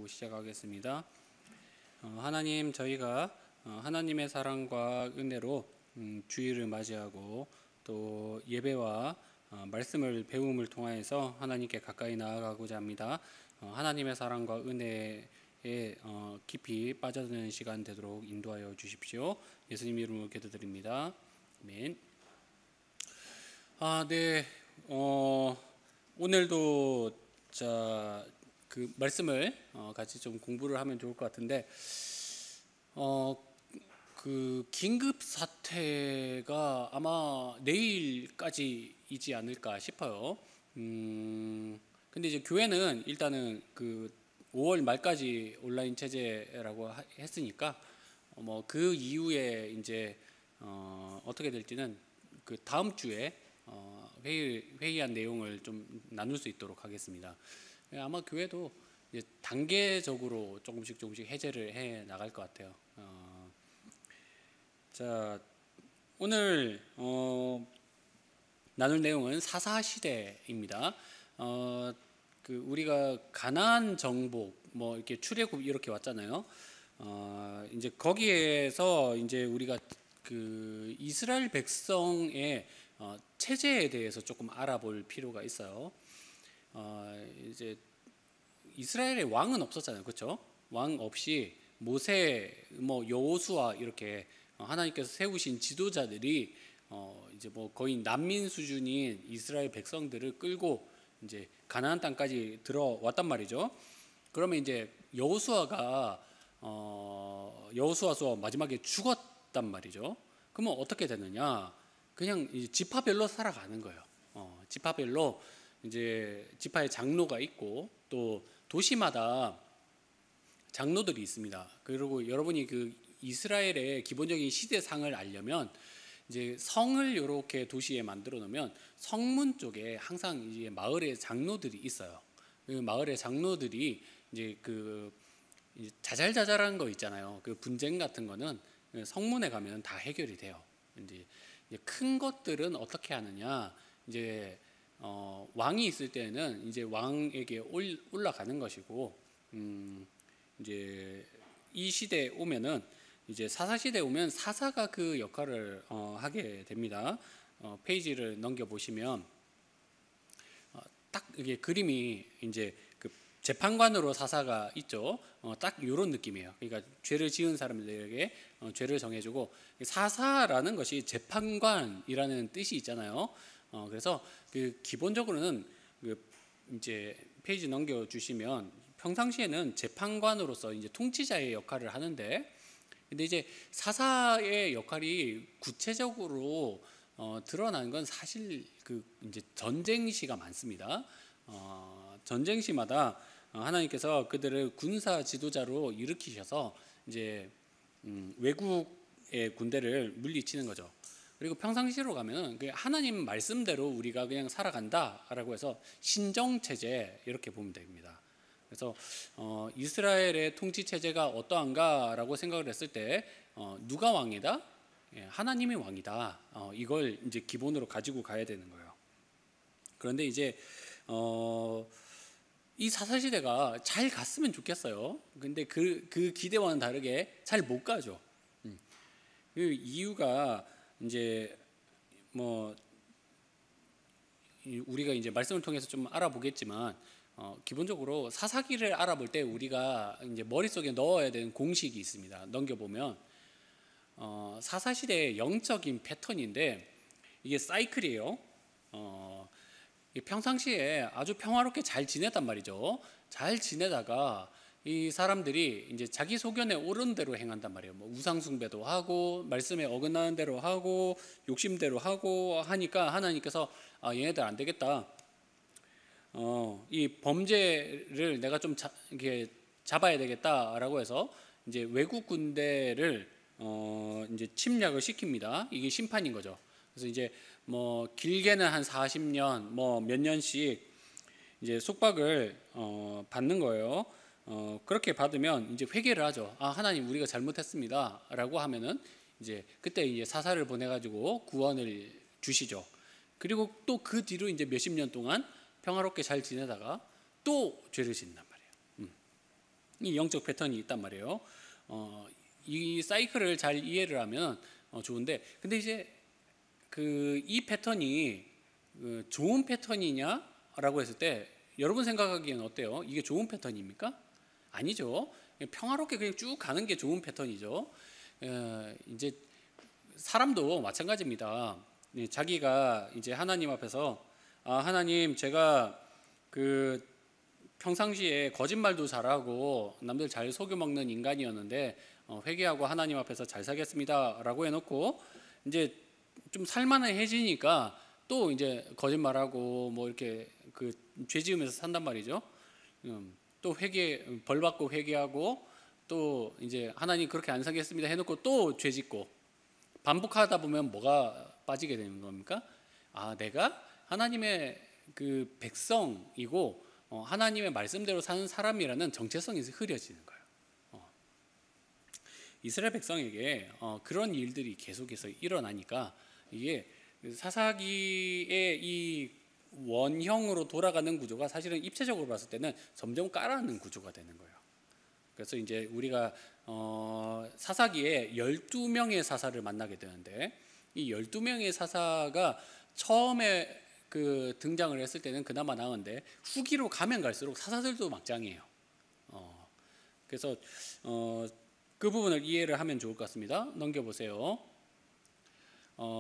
시작하겠습니다. 하나님, 저희가 하나님의 사랑과 은혜로 주일을 맞이하고 또 예배와 말씀을 배움을 통하여서 하나님께 가까이 나아가고자 합니다. 하나님의 사랑과 은혜에 깊이 빠져드는 시간 되도록 인도하여 주십시오. 예수님 이름으로 기도드립니다. 아멘. 네. 오늘도 그 말씀을 같이 좀 공부를 하면 좋을 것 같은데, 그 긴급 사태가 아마 내일까지이지 않을까 싶어요. 근데 이제 교회는 일단은 그 5월 말까지 온라인 체제라고 했으니까 뭐 그 이후에 이제 어떻게 될지는 그 다음 주에 회의한 내용을 좀 나눌 수 있도록 하겠습니다. 아마 교회도 이제 단계적으로 조금씩 해제를 해 나갈 것 같아요. 자, 오늘 나눌 내용은 사사 시대입니다. 그 우리가 가나안 정복, 뭐 이렇게 출애굽 이렇게 왔잖아요. 이제 거기에서 이제 우리가 그 이스라엘 백성의 체제에 대해서 조금 알아볼 필요가 있어요. 이제 이스라엘의 왕은 없었잖아요, 그렇죠? 왕 없이 모세, 뭐 여호수아 이렇게 하나님께서 세우신 지도자들이 이제 뭐 거의 난민 수준인 이스라엘 백성들을 끌고 이제 가나안 땅까지 들어왔단 말이죠. 그러면 이제 여호수아가 여호수아서 마지막에 죽었단 말이죠. 그러면 어떻게 되느냐? 그냥 지파별로 살아가는 거예요. 지파별로 이제 지파의 장로가 있고 또 도시마다 장로들이 있습니다. 그리고 여러분이 그 이스라엘의 기본적인 시대상을 알려면 이제 성을 이렇게 도시에 만들어 놓으면 성문 쪽에 항상 이제 마을의 장로들이 있어요. 그 마을의 장로들이 이제 그 자잘자잘한 거 있잖아요. 그 분쟁 같은 거는 성문에 가면 다 해결이 돼요. 이제 큰 것들은 어떻게 하느냐? 이제 왕이 있을 때는 이제 왕에게 올라가는 것이고, 이제 이 시대에 오면은 이제 사사 시대에 오면 사사가 그 역할을 하게 됩니다. 페이지를 넘겨 보시면 딱 이게 그림이 이제 그 재판관으로 사사가 있죠. 딱 이런 느낌이에요. 그러니까 죄를 지은 사람들에게 죄를 정해주고, 사사라는 것이 재판관이라는 뜻이 있잖아요. 그래서 그 기본적으로는 그 이제 페이지 넘겨 주시면 평상시에는 재판관으로서 이제 통치자의 역할을 하는데, 근데 이제 사사의 역할이 구체적으로 드러나는 건 사실 그 이제 전쟁 시가 많습니다. 전쟁 시마다 하나님께서 그들을 군사 지도자로 일으키셔서 이제 외국의 군대를 물리치는 거죠. 그리고 평상시로 가면 하나님 말씀대로 우리가 그냥 살아간다라고 해서 신정체제 이렇게 보면 됩니다. 그래서 이스라엘의 통치 체제가 어떠한가라고 생각을 했을 때 누가 왕이다? 하나님이 왕이다. 이걸 이제 기본으로 가지고 가야 되는 거예요. 그런데 이제 이 사사 시대가 잘 갔으면 좋겠어요. 근데 그 기대와는 다르게 잘 못 가죠. 그 이유가 이제 뭐 우리가 이제 말씀을 통해서 좀 알아보겠지만, 기본적으로 사사기를 알아볼 때 우리가 이제 머릿속에 넣어야 되는 공식이 있습니다. 넘겨보면 사사 시대의 영적인 패턴인데 이게 사이클이에요. 평상시에 아주 평화롭게 잘 지냈단 말이죠. 잘 지내다가 이 사람들이 이제 자기 소견에 옳은 대로 행한단 말이에요. 뭐 우상 숭배도 하고 말씀에 어긋나는 대로 하고 욕심대로 하고 하니까 하나님께서 얘네들 안 되겠다. 이 범죄를 내가 좀 이렇게 잡아야 되겠다라고 해서 이제 외국 군대를 이제 침략을 시킵니다. 이게 심판인 거죠. 그래서 이제 뭐 길게는 한 40년, 뭐 몇 년씩 이제 속박을 받는 거예요. 그렇게 받으면 이제 회개를 하죠. 하나님 우리가 잘못했습니다라고 하면은 이제 그때 이제 사사를 보내가지고 구원을 주시죠. 그리고 또 그 뒤로 이제 몇십 년 동안 평화롭게 잘 지내다가 또 죄를 짓는단 말이에요. 이 영적 패턴이 있단 말이에요. 이 사이클을 잘 이해를 하면 좋은데, 근데 이제 이 패턴이 좋은 패턴이냐라고 했을 때 여러분 생각하기에는 어때요? 이게 좋은 패턴입니까? 아니죠. 평화롭게 그냥 쭉 가는 게 좋은 패턴이죠. 이제 사람도 마찬가지입니다. 자기가 이제 하나님 앞에서 하나님, 제가 평상시에 거짓말도 잘하고 남들 잘 속여먹는 인간이었는데 회개하고 하나님 앞에서 잘 살겠습니다라고 해놓고 이제 좀 살만해지니까 또 이제 거짓말하고 뭐 이렇게 죄 지으면서 산단 말이죠. 또 벌 받고 회개하고 또 이제 하나님 그렇게 안 살겠습니다 해놓고 또 죄 짓고 반복하다 보면 뭐가 빠지게 되는 겁니까? 내가 하나님의 백성이고 하나님의 말씀대로 사는 사람이라는 정체성이 흐려지는 거예요. 이스라엘 백성에게 그런 일들이 계속해서 일어나니까 이게 사사기의 이 원형으로 돌아가는 구조가 사실은 입체적으로 봤을 때는 점점 깔아앉는 구조가 되는 거예요. 그래서 이제 우리가 사사기에 12명의 사사를 만나게 되는데, 이 12명의 사사가 처음에 등장을 했을 때는 그나마 나은데 후기로 가면 갈수록 사사들도 막장이에요. 그래서 그 부분을 이해를 하면 좋을 것 같습니다. 넘겨보세요.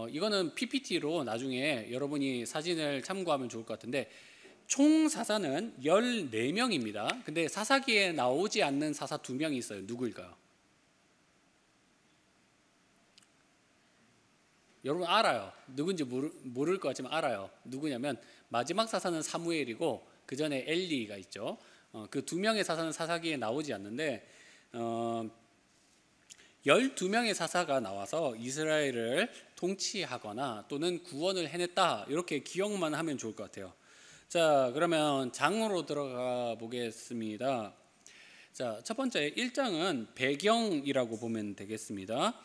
이거는 PPT로 나중에 여러분이 사진을 참고하면 좋을 것 같은데, 총 사사는 14명입니다. 근데 사사기에 나오지 않는 사사 2명이 있어요. 누구일까요? 여러분 알아요. 누군지 모를 것 같지만 알아요. 누구냐면 마지막 사사는 사무엘이고 그 전에 엘리가 있죠. 그 2명의 사사는 사사기에 나오지 않는데 12명의 사사가 나와서 이스라엘을 통치하거나 또는 구원을 해냈다, 이렇게 기억만 하면 좋을 것 같아요. 자, 그러면 장으로 들어가 보겠습니다. 자, 첫 번째 1장은 배경이라고 보면 되겠습니다.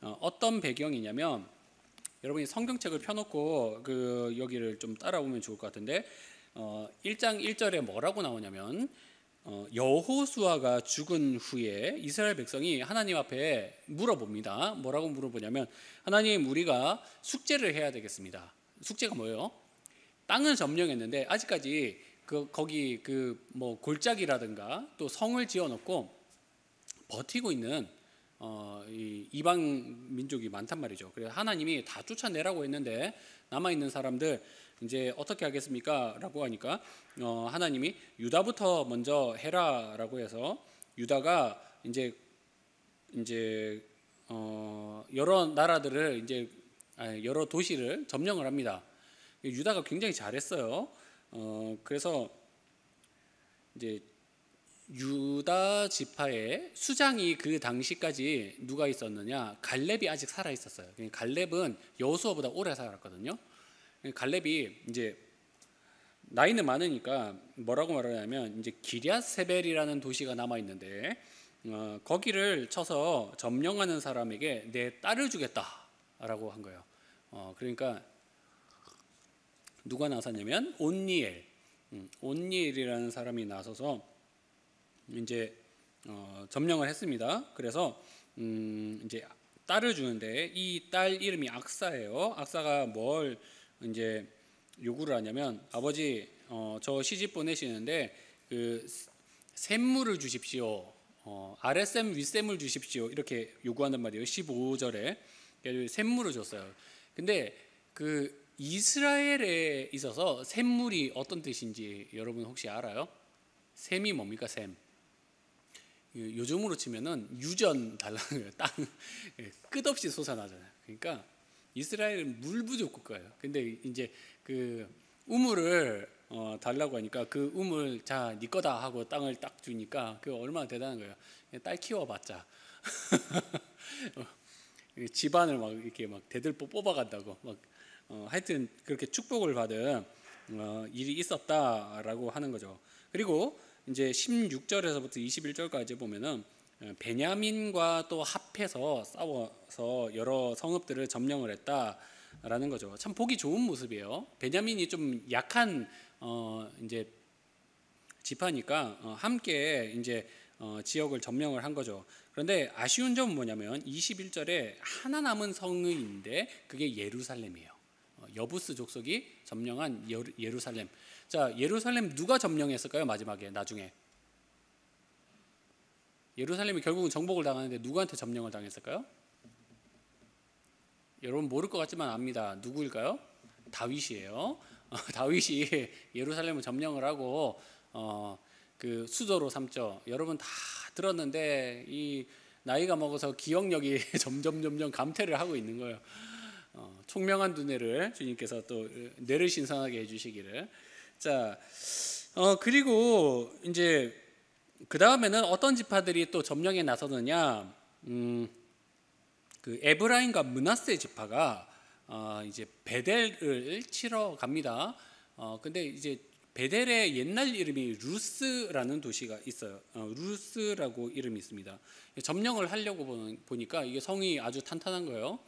어떤 배경이냐면, 여러분이 성경책을 펴놓고 여기를 좀 따라오면 좋을 것 같은데 1장 1절에 뭐라고 나오냐면, 여호수아가 죽은 후에 이스라엘 백성이 하나님 앞에 물어봅니다. 뭐라고 물어보냐면, 하나님, 우리가 숙제를 해야 되겠습니다. 숙제가 뭐예요? 땅은 점령했는데 아직까지 거기 뭐 골짜기라든가 또 성을 지어놓고 버티고 있는 이 이방 민족이 많단 말이죠. 그래서 하나님이 다 쫓아내라고 했는데 남아 있는 사람들 이제 어떻게 하겠습니까? 라고 하니까 하나님이 유다부터 먼저 해라라고 해서 유다가 이제 여러 나라들을 여러 도시를 점령을 합니다. 유다가 굉장히 잘했어요. 그래서 이제 유다 지파의 수장이 그 당시까지 누가 있었느냐? 갈렙이 아직 살아 있었어요. 갈렙은 여호수아보다 오래 살았거든요. 갈렙이 이제 나이는 많으니까 뭐라고 말하냐면, 이제 기럇세벨이라는 도시가 남아 있는데 거기를 쳐서 점령하는 사람에게 내 딸을 주겠다라고 한 거예요. 그러니까 누가 나섰냐면 온니엘이라는 사람이 나서서 이제 점령을 했습니다. 그래서 이제 딸을 주는데 이 딸 이름이 악사예요. 악사가 뭘 이제 요구를 하냐면, 아버지, 저 시집 보내시는데 샘물을 주십시오. 아랫샘 윗샘을 주십시오. 이렇게 요구한단 말이에요. 15절에 샘물을 줬어요. 근데 이스라엘에 있어서 샘물이 어떤 뜻인지 여러분 혹시 알아요? 샘이 뭡니까? 샘. 요즘으로 치면은 유전 달라는 거예요. 땅 끝없이 솟아나잖아요. 그러니까 이스라엘은 물 부족 국가예요. 근데 이제 우물을 달라고 하니까 그 우물 자, 네 거다 하고 땅을 딱 주니까 얼마나 대단한 거예요. 딸 키워봤자 집안을 막 이렇게 막 대들보 뽑아간다고 하여튼 그렇게 축복을 받은 일이 있었다라고 하는 거죠. 그리고 이제 16절에서부터 21절까지 보면은 베냐민과 또 합해서 싸워서 여러 성읍들을 점령을 했다라는 거죠. 참 보기 좋은 모습이에요. 베냐민이 좀 약한 이제 지파니까 함께 이제 지역을 점령을 한 거죠. 그런데 아쉬운 점은 뭐냐면 21절에 하나 남은 성이 있는데 그게 예루살렘이에요. 여부스 족속이 점령한 예루살렘. 자, 예루살렘 누가 점령했을까요? 마지막에 나중에 예루살렘이 결국은 정복을 당하는데 누구한테 점령을 당했을까요? 여러분 모를 것 같지만 압니다. 누구일까요? 다윗이에요. 다윗이 예루살렘을 점령을 하고 그 수도로 삼죠. 여러분 다 들었는데 이 나이가 먹어서 기억력이 점점 감퇴를 하고 있는 거예요. 총명한 두뇌를 주님께서 또 뇌를 신선하게 해주시기를. 자, 그리고 이제 그 다음에는 어떤 지파들이 또 점령에 나서느냐? 그 에브라임과 므낫세 지파가 이제 베델을 치러 갑니다. 근데 이제 베델의 옛날 이름이 루스라는 도시가 있어요. 루스라고 이름이 있습니다. 점령을 하려고 보니까 이게 성이 아주 탄탄한 거예요.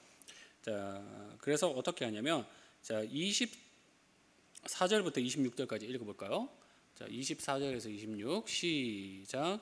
자, 그래서 어떻게 하냐면, 자, 24절부터 26절까지 읽어볼까요? 자, 24절에서 26 시작.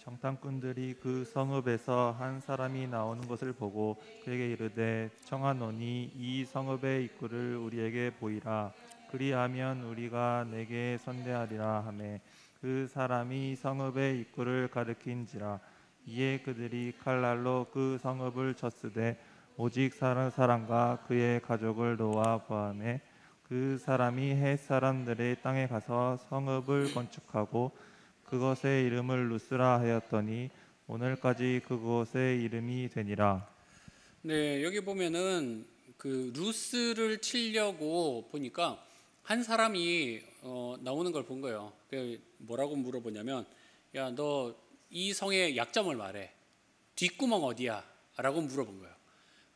정탐꾼들이 그 성읍에서 한 사람이 나오는 것을 보고 그에게 이르되 청하노니 이 성읍의 입구를 우리에게 보이라. 그리하면 우리가 내게 선대하리라 하매 그 사람이 성읍의 입구를 가리킨지라. 이에 그들이 칼날로 그 성읍을 쳤으되 오직 사는 사람과 그의 가족을 놓아 보아매 그 사람이 헷 사람들의 땅에 가서 성읍을 건축하고 그것의 이름을 루스라 하였더니 오늘까지 그곳의 이름이 되니라. 네, 여기 보면은 그 루스를 치려고 보니까 한 사람이 나오는 걸 본 거예요. 뭐라고 물어보냐면, 야, 너 이 성의 약점을 말해. 뒷구멍 어디야? 라고 물어본 거예요.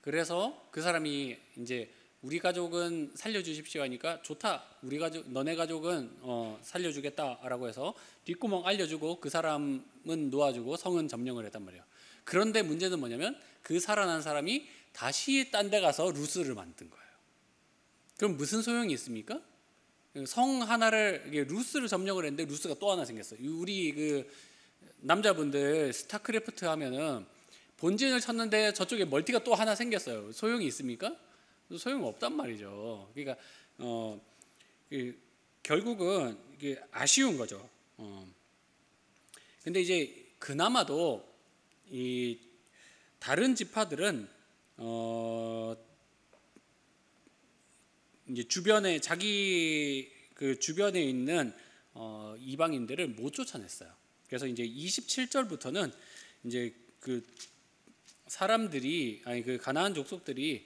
그래서 그 사람이 이제 우리 가족은 살려주십시오 하니까 좋다. 우리 가족, 너네 가족은 살려주겠다라고 해서 뒷구멍 알려주고 그 사람은 놓아주고 성은 점령을 했단 말이에요. 그런데 문제는 뭐냐면 그 살아난 사람이 다시 딴 데 가서 루스를 만든 거예요. 그럼 무슨 소용이 있습니까? 성 하나를 루스를 점령을 했는데 루스가 또 하나 생겼어요. 우리 그 남자분들 스타크래프트 하면은 본진을 쳤는데 저쪽에 멀티가 또 하나 생겼어요. 소용이 있습니까? 소용 없단 말이죠. 그러니까 결국은 이게 아쉬운 거죠. 근데 이제 그나마도 이 다른 지파들은 이제 주변에 자기 그 주변에 있는 이방인들을 못 쫓아냈어요. 그래서 이제 27절부터는 이제 그 사람들이 그 가나안 족속들이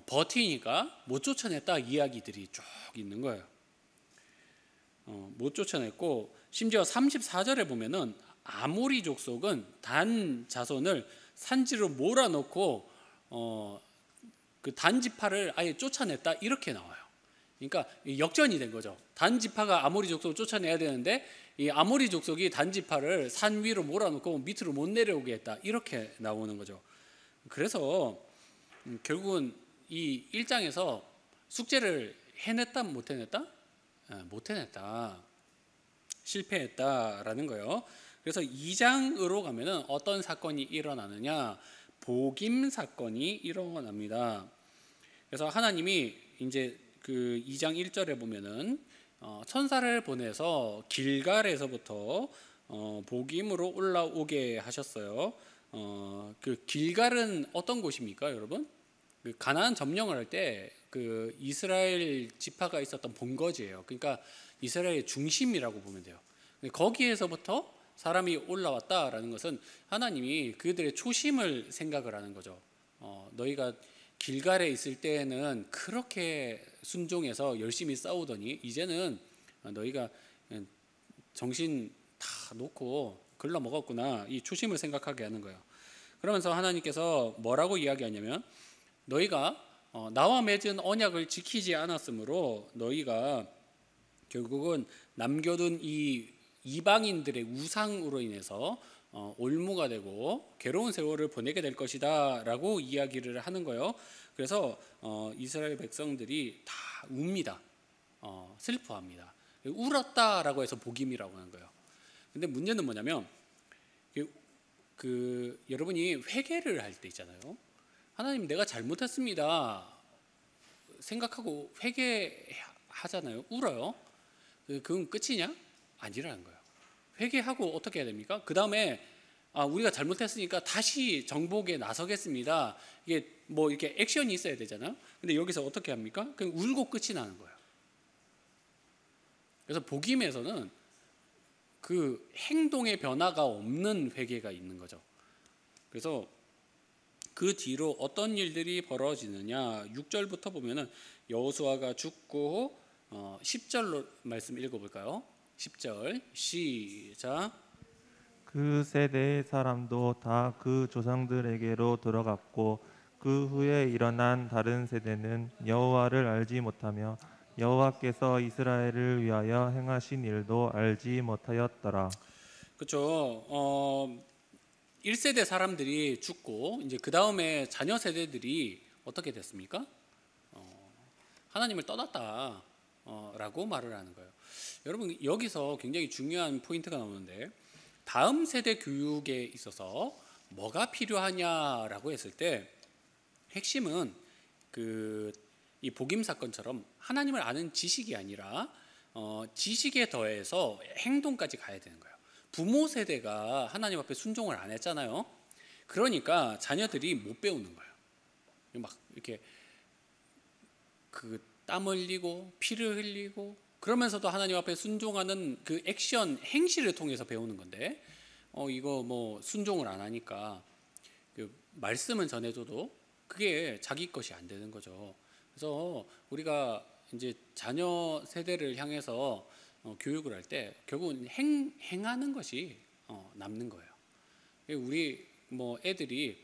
버티니까 못 쫓아냈다 이야기들이 쭉 있는 거예요. 못 쫓아냈고 심지어 34절에 보면은 아모리 족속은 단 자손을 산지로 몰아넣고 그 단 지파를 아예 쫓아냈다 이렇게 나와요. 그러니까 역전이 된 거죠. 단 지파가 아모리 족속을 쫓아내야 되는데 이 아모리 족속이 단 지파를 산 위로 몰아넣고 밑으로 못 내려오게 했다 이렇게 나오는 거죠. 그래서 결국은 이 1장에서 숙제를 해냈다 못 해냈다? 못 해냈다. 실패했다라는 거예요. 그래서 2장으로 가면은 어떤 사건이 일어나느냐? 복임 사건이 일어납니다. 그래서 하나님이 이제 그 2장 1절에 보면은 천사를 보내서 길갈에서부터 복임으로 올라오게 하셨어요. 그 길갈은 어떤 곳입니까, 여러분? 그 가나안 점령을 할 때 그 이스라엘 지파가 있었던 본거지예요. 그러니까 이스라엘의 중심이라고 보면 돼요. 거기에서부터 사람이 올라왔다라는 것은 하나님이 그들의 초심을 생각을 하는 거죠. 너희가 길갈에 있을 때는 그렇게 순종해서 열심히 싸우더니 이제는 너희가 정신 다 놓고 글러 먹었구나. 이 초심을 생각하게 하는 거예요. 그러면서 하나님께서 뭐라고 이야기하냐면 너희가 나와 맺은 언약을 지키지 않았으므로 너희가 결국은 남겨둔 이 이방인들의 우상으로 인해서 올무가 되고 괴로운 세월을 보내게 될 것이다 라고 이야기를 하는 거예요. 그래서 이스라엘 백성들이 다 웁니다. 슬퍼합니다. 울었다라고 해서 복임이라고 하는 거예요. 근데 문제는 뭐냐면 여러분이 회개를 할 때 있잖아요. 하나님 내가 잘못했습니다 생각하고 회개하잖아요. 울어요. 그건 끝이냐? 아니라는 거예요. 회개하고 어떻게 해야 됩니까? 그 다음에 우리가 잘못했으니까 다시 정복에 나서겠습니다. 이게 뭐 이렇게 액션이 있어야 되잖아요. 근데 여기서 어떻게 합니까? 그냥 울고 끝이 나는 거예요. 그래서 복음에서는 그 행동의 변화가 없는 회개가 있는 거죠. 그래서 그 뒤로 어떤 일들이 벌어지느냐, 6절부터 보면은 여호수아가 죽고 10절로 말씀 읽어볼까요? 10절 시작. 그 세대의 사람도 다 그 조상들에게로 돌아갔고 그 후에 일어난 다른 세대는 여호와를 알지 못하며 여호와께서 이스라엘을 위하여 행하신 일도 알지 못하였더라. 그렇죠. 1세대 사람들이 죽고 이제 그 다음에 자녀 세대들이 어떻게 됐습니까? 하나님을 떠났다 라고 말을 하는 거예요. 여러분 여기서 굉장히 중요한 포인트가 나오는데, 다음 세대 교육에 있어서 뭐가 필요하냐라고 했을 때 핵심은 이 복임 사건처럼 하나님을 아는 지식이 아니라 지식에 더해서 행동까지 가야 되는 거예요. 부모 세대가 하나님 앞에 순종을 안 했잖아요. 그러니까 자녀들이 못 배우는 거예요. 막 이렇게 땀 흘리고 피를 흘리고 그러면서도 하나님 앞에 순종하는 그 액션 행실을 통해서 배우는 건데, 이거 뭐 순종을 안 하니까 말씀은 전해줘도 그게 자기 것이 안 되는 거죠. 그래서 우리가 이제 자녀 세대를 향해서 교육을 할 때 결국은 행하는 것이 남는 거예요. 우리 뭐 애들이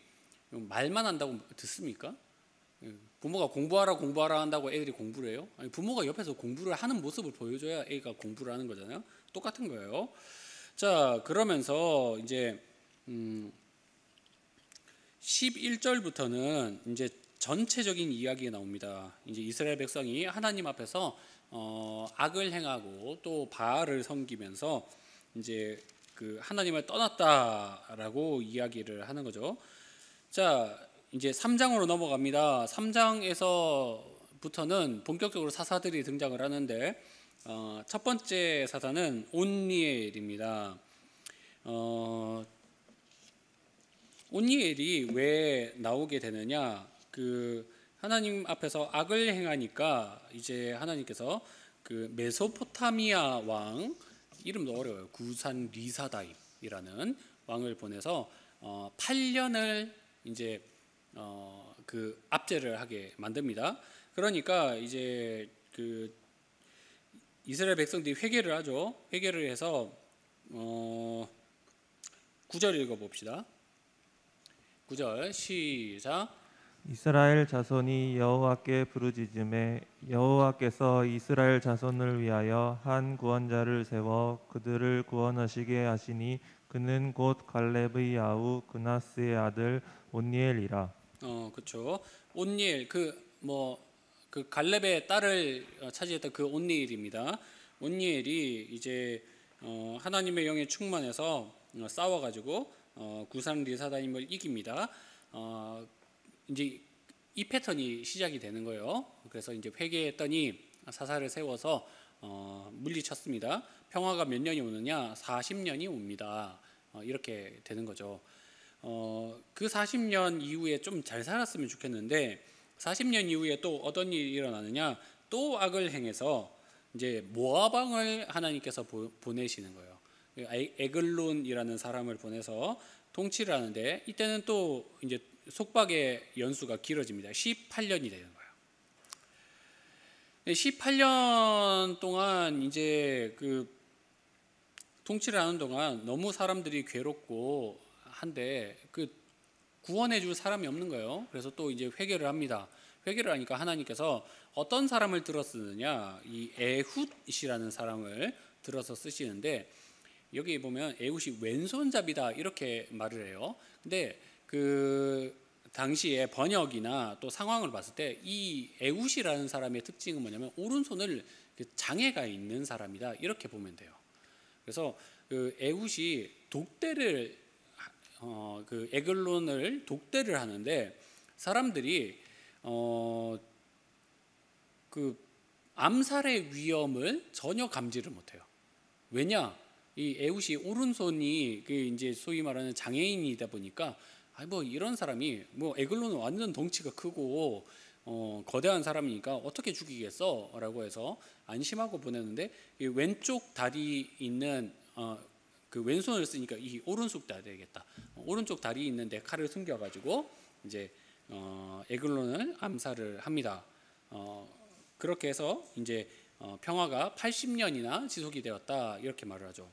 말만 한다고 듣습니까? 부모가 공부하라 한다고 애들이 공부를 해요? 아니, 부모가 옆에서 공부를 하는 모습을 보여줘야 애가 공부를 하는 거잖아요. 똑같은 거예요. 자, 그러면서 이제 11절부터는 이제 전체적인 이야기가 나옵니다. 이제 이스라엘 백성이 하나님 앞에서 악을 행하고 또 바알을 섬기면서 이제 하나님을 떠났다라고 이야기를 하는 거죠. 자, 이제 3장으로 넘어갑니다. 3장에서부터는 본격적으로 사사들이 등장을 하는데, 첫 번째 사사는 온니엘입니다. 온니엘이 왜 나오게 되느냐? 하나님 앞에서 악을 행하니까 이제 하나님께서 메소포타미아 왕, 이름도 어려워요. 구산 리사다임이라는 왕을 보내서 8년을 이제 압제를 하게 만듭니다. 그러니까 이제 이스라엘 백성들이 회개를 하죠. 회개를 해서 9절 읽어봅시다. 9절 시작. 이스라엘 자손이 여호와께 부르짖음에 여호와께서 이스라엘 자손을 위하여 한 구원자를 세워 그들을 구원하시게 하시니 그는 곧 갈렙의 아우 그나스의 아들 온니엘이라. 그렇죠. 온니엘 갈렙의 딸을 차지했던 그 온니엘입니다. 온니엘이 이제 하나님의 영에 충만해서 싸워가지고 구산 리사다임을 이깁니다. 이제 이 패턴이 시작이 되는 거예요. 그래서 이제 회개했더니 사사를 세워서 물리쳤습니다. 평화가 몇 년이 오느냐? 40년이 옵니다. 이렇게 되는 거죠. 그 40년 이후에 좀 잘 살았으면 좋겠는데 40년 이후에 또 어떤 일이 일어나느냐? 또 악을 행해서 이제 모압 왕을 하나님께서 보내시는 거예요. 에글론이라는 사람을 보내서 통치를 하는데, 이때는 또 이제 속박의 연수가 길어집니다. 18년이 되는 거예요. 18년 동안 이제 통치를 하는 동안 너무 사람들이 괴롭고 한데 구원해 줄 사람이 없는 거예요. 그래서 또 이제 회개를 합니다. 회개를 하니까 하나님께서 어떤 사람을 들어 쓰느냐? 이 에훗이라는 사람을 들어서 쓰시는데, 여기 보면 에훗이 왼손잡이다 이렇게 말을 해요. 근데 당시에 번역이나 또 상황을 봤을 때 이 에훗이라는 사람의 특징은 뭐냐면 오른손을 장애가 있는 사람이다 이렇게 보면 돼요. 그래서 에훗이 독대를 그 에글론을 독대를 하는데 사람들이 그 암살의 위험을 전혀 감지를 못해요. 왜냐? 이 에훗이 오른손이 그 이제 소위 말하는 장애인이다 보니까 뭐 이런 사람이 뭐 에글론은 완전 덩치가 크고 거대한 사람이니까 어떻게 죽이겠어라고 해서 안심하고 보내는데 이 왼쪽 다리 있는 그 왼손을 쓰니까 이 오른쪽 다리 되겠다. 오른쪽 다리 있는데 칼을 숨겨가지고 이제 에글론을 암살을 합니다. 그렇게 해서 이제 평화가 80년이나 지속이 되었다 이렇게 말을 하죠.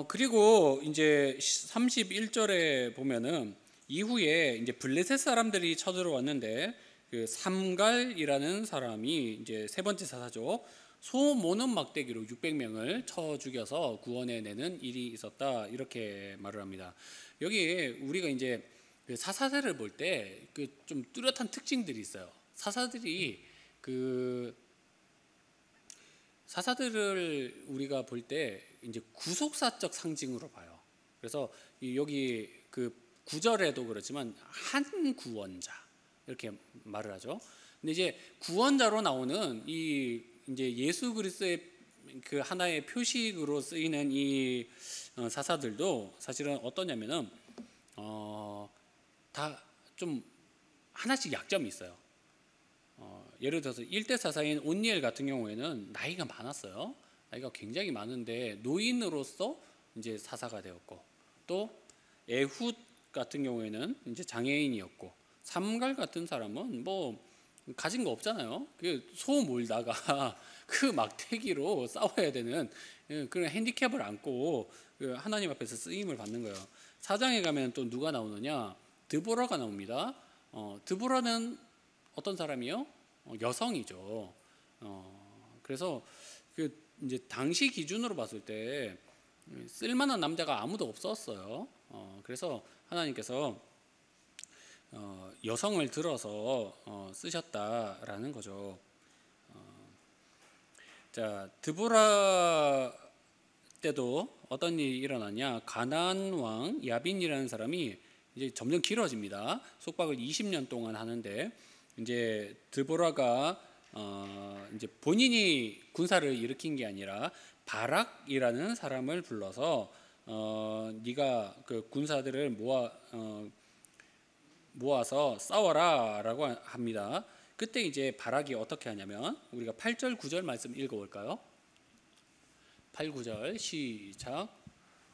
그리고 이제 31절에 보면은 이후에 이제 블레셋 사람들이 쳐들어왔는데 그 삼갈이라는 사람이 이제 세 번째 사사죠. 소 모는 막대기로 600명을 쳐 죽여서 구원해 내는 일이 있었다 이렇게 말을 합니다. 여기 우리가 이제 그 사사들을 볼 때 그 좀 뚜렷한 특징들이 있어요. 사사들을 우리가 볼 때 이제 구속사적 상징으로 봐요. 그래서 여기 그 9절에도 그렇지만 한 구원자 이렇게 말을 하죠. 근데 이제 구원자로 나오는 이 이제 예수 그리스도의 그 하나의 표식으로 쓰이는 이 사사들도 사실은 어떠냐면은 다 좀 하나씩 약점이 있어요. 예를 들어서 1대 사사인 온니엘 같은 경우에는 나이가 많았어요. 나이가 굉장히 많은데 노인으로서 이제 사사가 되었고, 또 에훗 같은 경우에는 이제 장애인이었고, 삼갈 같은 사람은 뭐 가진 거 없잖아요. 그 소 몰다가 그 막대기로 싸워야 되는 그런 핸디캡을 안고 하나님 앞에서 쓰임을 받는 거예요. 사장에 가면 또 누가 나오느냐? 드보라가 나옵니다. 드보라는 어떤 사람이요? 여성이죠. 그래서 그 이제 당시 기준으로 봤을 때 쓸만한 남자가 아무도 없었어요. 그래서 하나님께서 여성을 들어서 쓰셨다라는 거죠. 자, 드보라 때도 어떤 일이 일어나냐? 가나안 왕 야빈이라는 사람이 이제 점점 길어집니다. 속박을 20년 동안 하는데 이제 드보라가 이제 본인이 군사를 일으킨 게 아니라 바락이라는 사람을 불러서 네가 그 군사들을 모아서 싸워라라고 합니다. 그때 이제 바락이 어떻게 하냐면 우리가 8절 9절 말씀 읽어볼까요? 8, 9절 시작.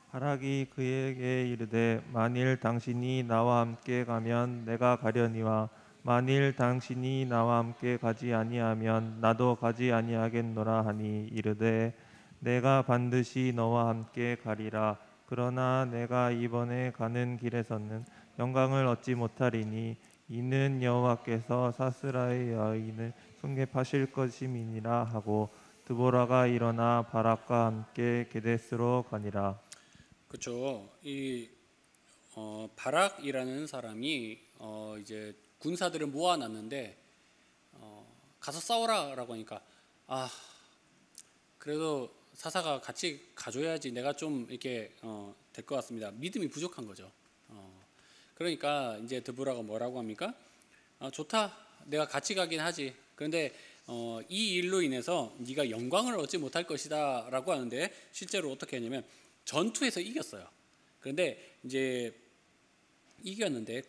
바락이 그에게 이르되 만일 당신이 나와 함께 가면 내가 가려니와 만일 당신이 나와 함께 가지 아니하면 나도 가지 아니하겠노라 하니 이르되 내가 반드시 너와 함께 가리라. 그러나 내가 이번에 가는 길에서는 영광을 얻지 못하리니 이는 여호와께서 사스라의 여인을 손에 파실 것임이니라 하고 드보라가 일어나 바락과 함께 게데스로 가니라. 그렇죠. 이 바락이라는 사람이 이제 군사들을 모아놨는데 가서 싸워라라고 하니까 그래도 사사가 같이 가줘야지 내가 좀 이렇게 될 것 같습니다. 믿음이 부족한 거죠. 그러니까 이제 드보라가 뭐라고 합니까? 좋다. 내가 같이 가긴 하지. 그런데 이 일로 인해서 네가 영광을 얻지 못할 것이다라고 하는데 실제로 어떻게 했냐면 전투에서 이겼어요. 그런데 이제 이겼는데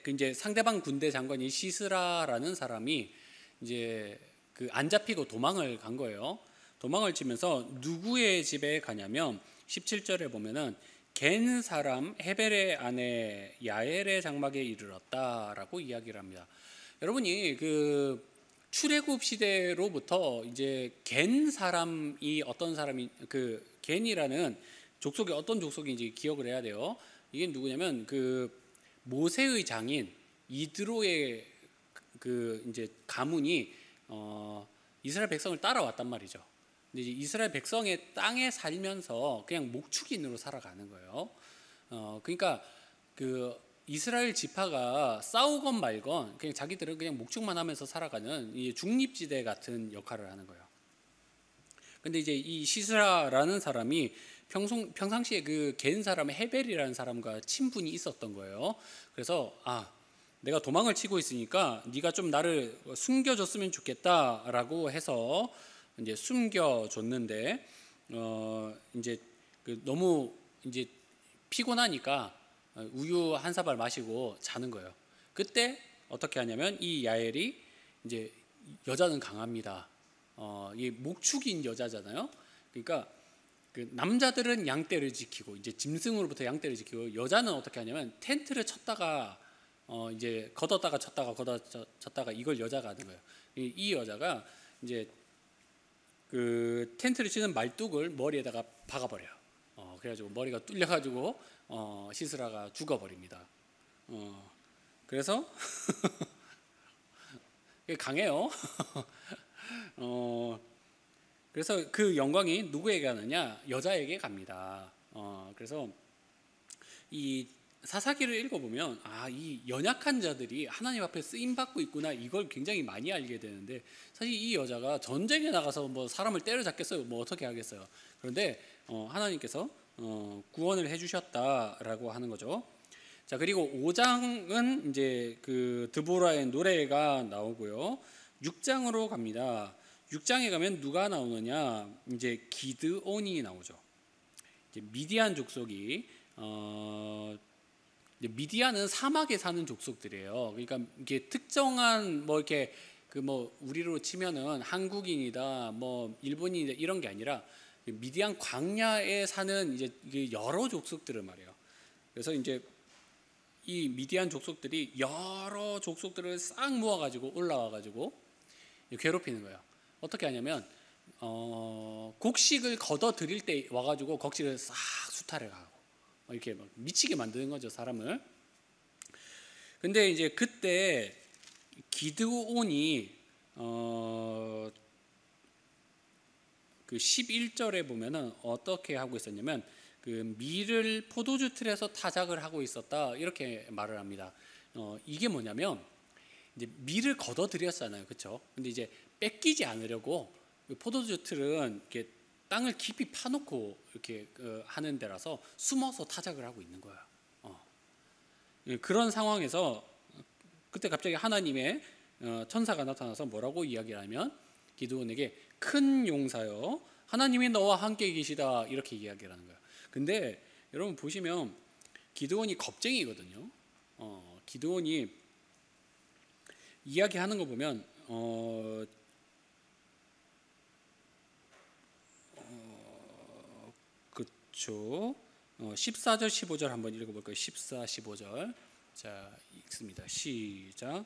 이제 상대방 군대 장관이 시스라라는 사람이 이제 그 안 잡히고 도망을 간 거예요. 도망을 치면서 누구의 집에 가냐면 17절에 보면은 겐 사람 헤벨의 아내 야엘의 장막에 이르렀다라고 이야기를 합니다. 여러분이 그 출애굽 시대로부터 이제 겐 사람이 어떤 사람이 그 겐이라는 족속이 어떤 족속인지 기억을 해야 돼요. 이게 누구냐면 그 모세의 장인 이드로의 그 이제 가문이 이스라엘 백성을 따라왔단 말이죠. 근데 이제 이스라엘 백성의 땅에 살면서 그냥 목축인으로 살아가는 거예요. 그러니까 그 이스라엘 지파가 싸우건 말건 그냥 자기들은 그냥 목축만 하면서 살아가는 이 중립지대 같은 역할을 하는 거예요. 근데 이제 이 시스라라는 사람이 평상시에 그 갠 사람 헤벨이라는 사람과 친분이 있었던 거예요. 그래서 내가 도망을 치고 있으니까 네가 좀 나를 숨겨줬으면 좋겠다라고 해서 이제 숨겨줬는데 이제 너무 이제 피곤하니까 우유 한 사발 마시고 자는 거예요. 그때 어떻게 하냐면 이 야엘이 이제 여자는 강합니다. 이 목축인 여자잖아요. 그러니까 그 남자들은 양떼를 지키고 이제 짐승으로부터 양떼를 지키고 여자는 어떻게 하냐면 텐트를 쳤다가 이제 걷었다가 쳤다가 이걸 여자가 하는 거예요. 이 여자가 이제 그 텐트를 치는 말뚝을 머리에다가 박아버려요. 그래가지고 머리가 뚫려가지고 시스라가 죽어버립니다. 그래서 강해요. 그래서 그 영광이 누구에게 가느냐? 여자에게 갑니다. 그래서 이 사사기를 읽어보면 이 연약한 자들이 하나님 앞에 쓰임 받고 있구나 이걸 굉장히 많이 알게 되는데 사실 이 여자가 전쟁에 나가서 뭐 사람을 때려잡겠어요? 뭐 어떻게 하겠어요? 그런데 하나님께서 구원을 해주셨다라고 하는 거죠. 자, 그리고 5장은 이제 그 드보라의 노래가 나오고요. 6장으로 갑니다. 6장에 가면 누가 나오느냐? 이제 기드온이 나오죠. 이제 미디안 족속이 미디안은 사막에 사는 족속들이에요. 그러니까 이게 특정한 뭐 이렇게 그 뭐 우리로 치면은 한국인이다, 뭐 일본인이다 이런 게 아니라 미디안 광야에 사는 이제 여러 족속들을 말해요. 그래서 이제 이 미디안 족속들이 여러 족속들을 싹 모아가지고 올라와가지고 괴롭히는 거예요. 어떻게 하냐면 곡식을 걷어 들일 때 와가지고 곡식을 싹 수탈해 가고 이렇게 막 미치게 만드는 거죠, 사람을. 근데 이제 그때 기드온이 그 11절에 보면은 어떻게 하고 있었냐면 그 밀을 포도주 틀에서 타작을 하고 있었다 이렇게 말을 합니다. 이게 뭐냐면 이제 밀을 걷어 들였잖아요, 그렇죠? 근데 이제 뺏기지 않으려고 포도주 틀은 이렇게 땅을 깊이 파놓고 이렇게 하는 데라서 숨어서 타작을 하고 있는 거예요. 그런 상황에서 그때 갑자기 하나님의 천사가 나타나서 뭐라고 이야기를 하면 기드온에게 큰 용사여 하나님이 너와 함께 계시다 이렇게 이야기를 하는 거예요. 근데 여러분 보시면 기드온이 겁쟁이거든요. 기드온이 이야기하는 거 보면 그렇죠. 14절 15절 한번 읽어볼까요? 14, 15절. 자, 읽습니다. 시작.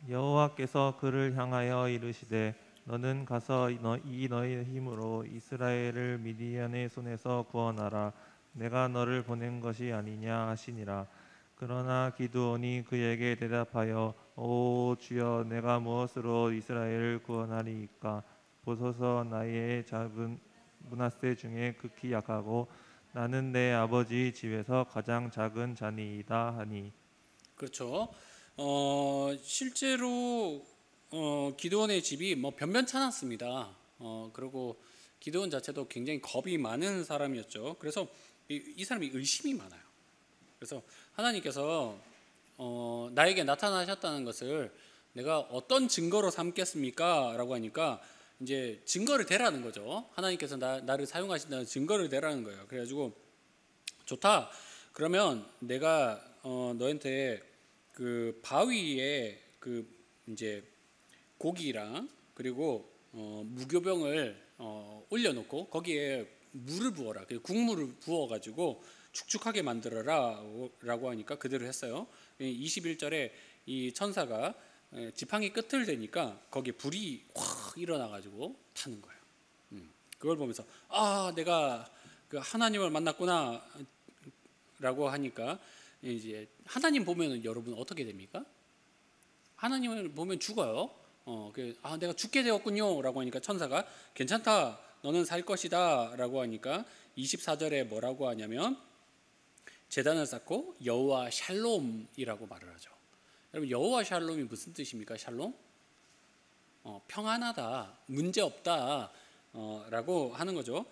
여호와께서 그를 향하여 이르시되 너는 가서 너의 힘으로 이스라엘을 미디안의 손에서 구원하라. 내가 너를 보낸 것이 아니냐 하시니라. 그러나 기드온이 그에게 대답하여 오 주여 내가 무엇으로 이스라엘을 구원하리이까. 보소서 나의 작은 므낫세 중에 극히 약하고 나는 내 아버지 집에서 가장 작은 자니이다 하니. 그렇죠. 실제로 기드온의 집이 뭐 변변찮았습니다. 그리고 기드온 자체도 굉장히 겁이 많은 사람이었죠. 그래서 이 사람이 의심이 많아요. 그래서 하나님께서 나에게 나타나셨다는 것을 내가 어떤 증거로 삼겠습니까? 라고 하니까 이제 증거를 대라는 거죠. 하나님께서 나를 사용하신다는 증거를 대라는 거예요. 그래가지고 좋다. 그러면 내가 너한테 그 바위에 그 이제 고기랑 그리고 무교병을 올려놓고 거기에 물을 부어라. 국물을 부어가지고 축축하게 만들어라라고 하니까 그대로 했어요. 21절에 이 천사가 지팡이 끝을 대니까 거기에 불이 확 일어나가지고 타는 거예요. 그걸 보면서 내가 그 하나님을 만났구나라고 하니까 이제 하나님 보면은 여러분 어떻게 됩니까? 하나님을 보면 죽어요. 내가 죽게 되었군요라고 하니까 천사가 괜찮다. 너는 살 것이다라고 하니까 24절에 뭐라고 하냐면 제단을 쌓고 여호와 샬롬이라고 말을 하죠. 여러분 여호와 샬롬이 무슨 뜻입니까? 샬롬? 평안하다, 문제 없다 라고 하는 거죠.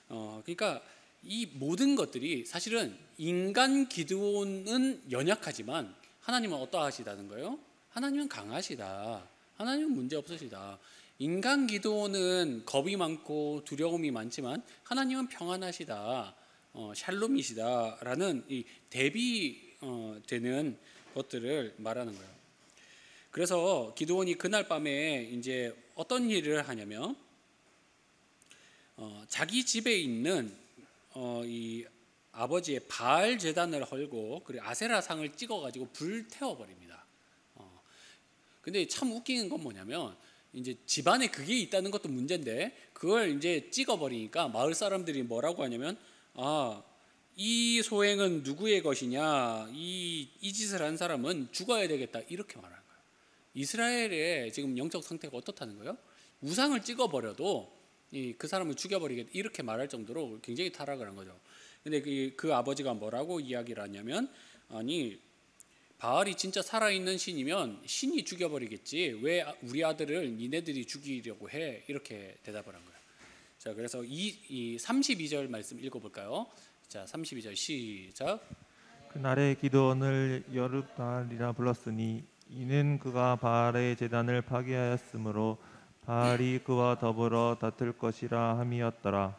그러니까 이 모든 것들이 사실은 인간 기드온은 연약하지만 하나님은 어떠하시다는 거예요? 하나님은 강하시다. 하나님은 문제 없으시다. 인간 기드온은 겁이 많고 두려움이 많지만 하나님은 평안하시다. 샬롬이시다라는 이 대비되는 것들을 말하는 거예요. 그래서 기드온이 그날 밤에 이제 어떤 일을 하냐면 자기 집에 있는 이 아버지의 바알 제단을 헐고 그리고 아세라 상을 찍어가지고 불 태워버립니다. 근데 참 웃기는 건 뭐냐면 이제 집안에 그게 있다는 것도 문제인데 그걸 이제 찍어버리니까 마을 사람들이 뭐라고 하냐면 이 소행은 누구의 것이냐, 이 짓을 한 사람은 죽어야 되겠다 이렇게 말하는 거예요. 이스라엘의 지금 영적 상태가 어떻다는 거예요? 우상을 찍어버려도 그 사람을 죽여버리겠다 이렇게 말할 정도로 굉장히 타락을 한 거죠. 근데 그 아버지가 뭐라고 이야기를 하냐면 아니 바알이 진짜 살아있는 신이면 신이 죽여버리겠지 왜 우리 아들을 니네들이 죽이려고 해 이렇게 대답을 한 거예요. 자, 그래서 이 32절 말씀 읽어볼까요? 자, 32절 시작. 그날에 기드온을 여룹바알이라 불렀으니 이는 그가 바알의 제단을 파괴하였으므로 바알이 그와 더불어 다툴 것이라 함이었더라.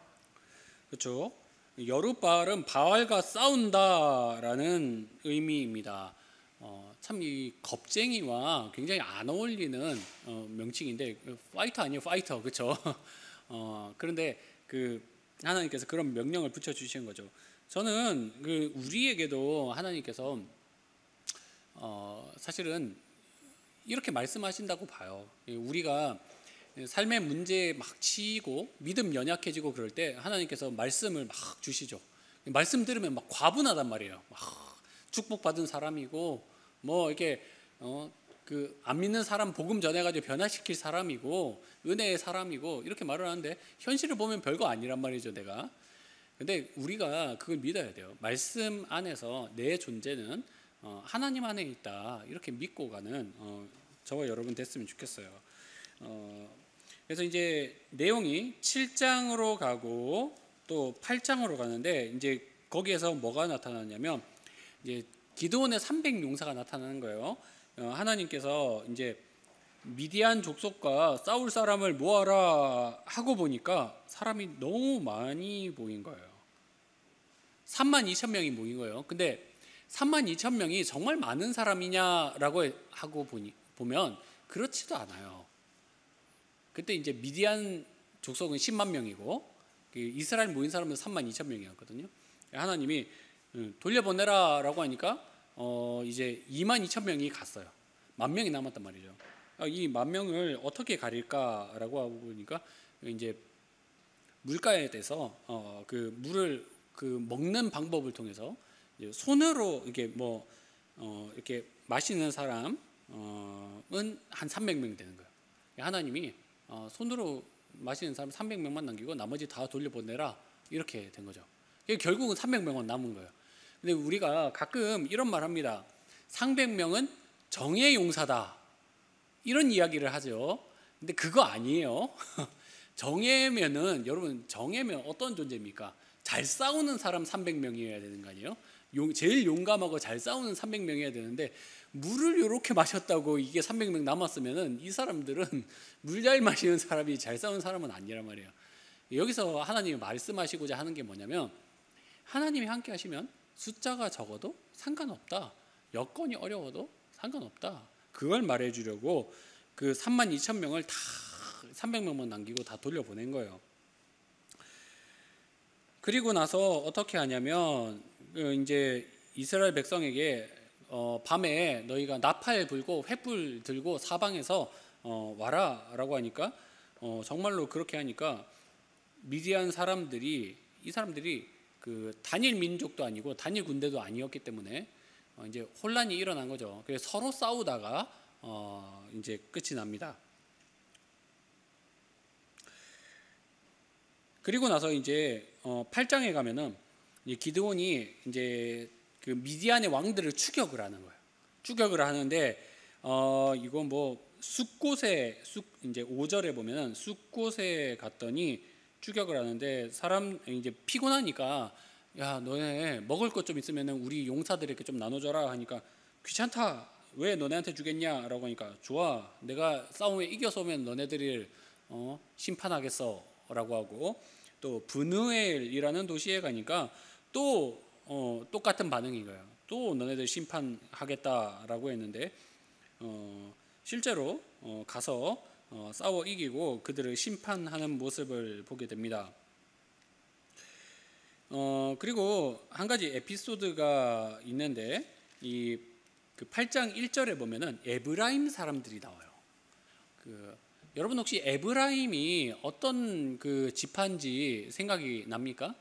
그렇죠. 여룹바알은 바알과 싸운다라는 의미입니다. 참 이 겁쟁이와 굉장히 안 어울리는 명칭인데 파이터 아니에요, 파이터, 그렇죠? 그런데 하나님께서 그런 명령을 붙여 주시는 거죠. 저는 우리에게도 하나님께서 사실은 이렇게 말씀하신다고 봐요. 우리가 삶의 문제에 막 치이고 믿음 연약해지고 그럴 때 하나님께서 말씀을 막 주시죠. 말씀 들으면 막 과분하단 말이에요. 막 축복받은 사람이고 뭐 이렇게 안 믿는 사람 복음 전해가지고 변화시킬 사람이고 은혜의 사람이고 이렇게 말을 하는데 현실을 보면 별거 아니란 말이죠, 내가. 근데 우리가 그걸 믿어야 돼요. 말씀 안에서 내 존재는 하나님 안에 있다 이렇게 믿고 가는 저와 여러분 됐으면 좋겠어요. 그래서 이제 내용이 7장으로 가고 또 8장으로 가는데 이제 거기에서 뭐가 나타나냐면 이제 기드온의 300용사가 나타나는 거예요. 하나님께서 이제 미디안 족속과 싸울 사람을 모아라 하고 보니까 사람이 너무 많이 모인 거예요. 32,000명이 모인 거예요. 근데 32,000명이 정말 많은 사람이냐라고 하고 보면 그렇지도 않아요. 그때 이제 미디안 족속은 10만 명이고 이스라엘 모인 사람은 32,000명이었거든요. 하나님이 돌려보내라라고 하니까 이제 22,000명이 갔어요. 10,000명이 남았단 말이죠. 이 10,000명을 어떻게 가릴까라고 하고 보니까 이제 물가에 대해서 그 물을 먹는 방법을 통해서 이제 손으로 이렇게 이렇게 마시는 사람은 한 300명 되는 거예요. 하나님이 손으로 마시는 사람 300명만 남기고 나머지 다 돌려보내라 이렇게 된 거죠. 결국은 300명은 남은 거예요. 근데 우리가 가끔 이런 말 합니다. 300명은 정의 용사다 이런 이야기를 하죠. 근데 그거 아니에요. 정예면은 여러분 정예면 어떤 존재입니까? 잘 싸우는 사람 300명이어야 되는 거 아니에요? 제일 용감하고 잘 싸우는 300명이어야 되는데 물을 이렇게 마셨다고 이게 300명 남았으면은 이 사람들은 물 잘 마시는 사람이 잘 싸우는 사람은 아니란 말이에요. 여기서 하나님이 말씀하시고자 하는 게 뭐냐면 하나님이 함께 하시면 숫자가 적어도 상관없다. 여건이 어려워도 상관없다. 그걸 말해주려고 32,000명을 다 300명만 남기고 다 돌려보낸 거예요. 그리고 나서 어떻게 하냐면 이제 이스라엘 백성에게 밤에 너희가 나팔 불고 횃불 들고 사방에서 와라라고 하니까 정말로 그렇게 하니까 미디안 사람들이 이 사람들이 단일 민족도 아니고 단일 군대도 아니었기 때문에 이제 혼란이 일어난 거죠. 그래서 서로 싸우다가 이제 끝이 납니다. 그리고 나서 이제 8장에 가면은 기드온이 이제 미디안의 왕들을 추격을 하는 거예요. 추격을 하는데 이건 숫곳에 이제 5절에 보면은 숫곳에 갔더니 추격을 하는데 사람 이제 피곤하니까 야 너네 먹을 것 좀 있으면은 우리 용사들에게 좀 나눠줘라 하니까 귀찮다. 왜 너네한테 주겠냐라고 하니까 좋아. 내가 싸움에 이겨서 오면 너네들을 심판하겠어라고 하고 또 브누엘이라는 도시에 가니까 또 똑같은 반응인 거예요. 또 너네들 심판하겠다라고 했는데 실제로 가서 싸워 이기고 그들을 심판하는 모습을 보게 됩니다. 그리고 한 가지 에피소드가 있는데 그 8장 1절에 보면은 에브라임 사람들이 나와요. 여러분 혹시 에브라임이 어떤 그 지파인지 생각이 납니까?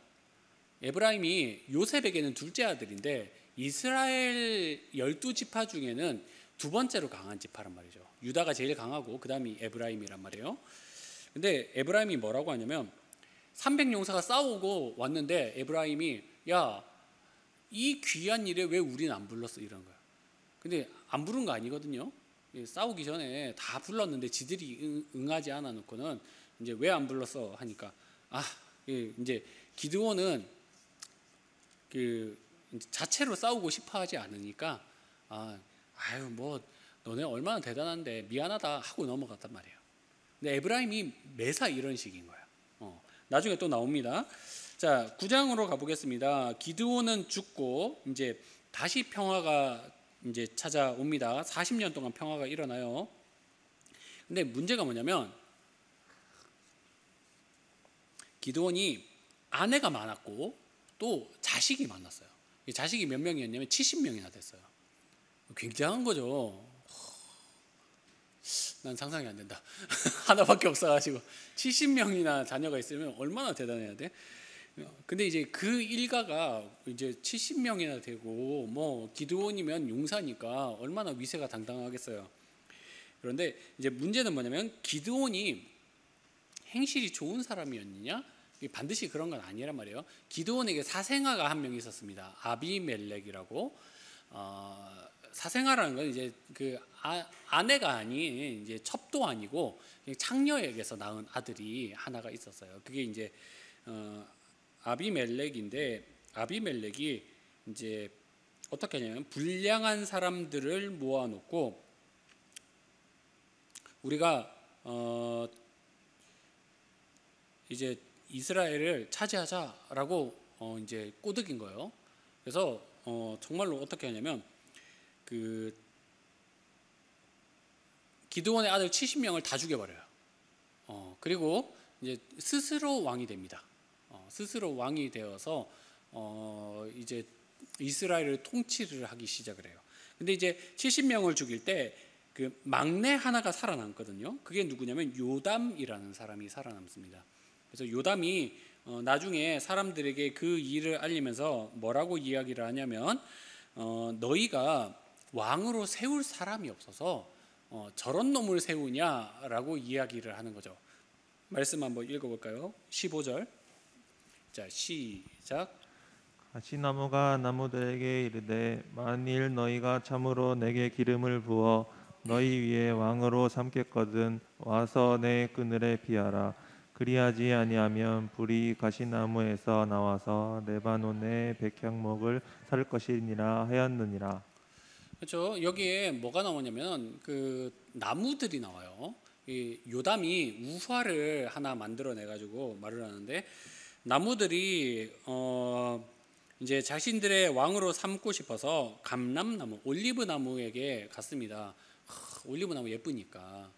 에브라임이 요셉에게는 둘째 아들인데 이스라엘 12지파 중에는 두 번째로 강한 지파란 말이죠. 유다가 제일 강하고 그 다음이 에브라임이란 말이에요. 근데 에브라임이 뭐라고 하냐면 300용사가 싸우고 왔는데 에브라임이 야, 이 귀한 일에 왜 우리는 안 불렀어? 이런 거야. 근데 안 부른 거 아니거든요. 싸우기 전에 다 불렀는데 지들이 응하지 않아 놓고는 이제 왜 안 불렀어? 하니까 이제 기드온은 그 자체로 싸우고 싶어 하지 않으니까 아유 뭐 너네 얼마나 대단한데 미안하다 하고 넘어갔단 말이에요. 근데 에브라임이 매사 이런 식인 거야. 나중에 또 나옵니다. 자, 9장으로 가보겠습니다. 기드온은 죽고 이제 다시 평화가 이제 찾아옵니다. 40년 동안 평화가 일어나요. 근데 문제가 뭐냐면 기드온이 아내가 많았고 또 자식이 많았어요. 자식이 몇 명이었냐면 70명이나 됐어요. 굉장한 거죠. 난 상상이 안 된다. 하나밖에 없어가지고 70명이나 자녀가 있으면 얼마나 대단해야 돼? 근데 이제 그 일가가 이제 70명이나 되고 뭐 기드온이면 용사니까 얼마나 위세가 당당하겠어요. 그런데 이제 문제는 뭐냐면 기드온이 행실이 좋은 사람이었느냐? 반드시 그런 건 아니란 말이에요. 기드온에게 사생아가 한 명 있었습니다. 아비멜렉이라고. 사생아라는 건 이제 그 아내가 아닌 이제 첩도 아니고 창녀에게서 낳은 아들이 하나가 있었어요. 그게 이제 아비멜렉인데 아비멜렉이 이제 어떻게 하냐면 불량한 사람들을 모아놓고 우리가 이제 이스라엘을 차지하자라고 이제 꼬드긴 거예요. 그래서 정말로 어떻게 하냐면 그 기드온의 아들 70명을 다 죽여버려요. 그리고 이제 스스로 왕이 됩니다. 스스로 왕이 되어서 이제 이스라엘을 통치를 하기 시작을 해요. 근데 이제 70명을 죽일 때 그 막내 하나가 살아남거든요. 그게 누구냐면 요담이라는 사람이 살아남습니다. 그래서 요담이 나중에 사람들에게 그 일을 알리면서 뭐라고 이야기를 하냐면 너희가 왕으로 세울 사람이 없어서 저런 놈을 세우냐라고 이야기를 하는 거죠. 말씀 한번 읽어볼까요? 15절. 자, 시작. 가시나무가 나무들에게 이르되 만일 너희가 참으로 내게 기름을 부어 너희 위에 왕으로 삼겠거든 와서 내 그늘에 피하라. 그리하지 아니하면 불이 가시나무에서 나와서 레바논의 백향목을 살 것이니라 하였느니라. 그렇죠. 여기에 뭐가 나오냐면 그 나무들이 나와요. 이 요담이 우화를 하나 만들어내 가지고 말을 하는데 나무들이 이제 자신들의 왕으로 삼고 싶어서 감람나무, 올리브나무에게 갔습니다. 올리브나무 예쁘니까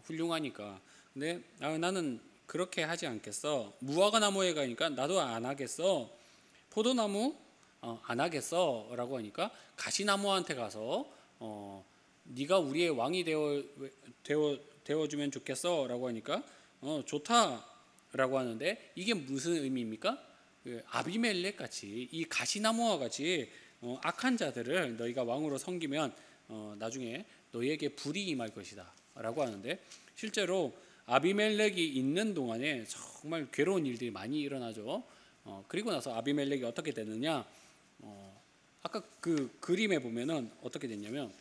훌륭하니까. 근데 나는 그렇게 하지 않겠어. 무화과나무에 가니까 나도 안 하겠어. 포도나무 안 하겠어라고 하니까 가시나무한테 가서 네가 우리의 왕이 되어주면 좋겠어라고 하니까 좋다라고 하는데 이게 무슨 의미입니까? 아비멜렉 같이 이 가시나무와 같이 악한 자들을 너희가 왕으로 섬기면 나중에 너희에게 불이 임할 것이다라고 하는데 실제로 아비멜렉이 있는 동안에 정말 괴로운 일들이 많이 일어나죠. 그리고 나서 아비멜렉이 어떻게 되느냐? 아까 그 그림에 보면은 어떻게 됐냐면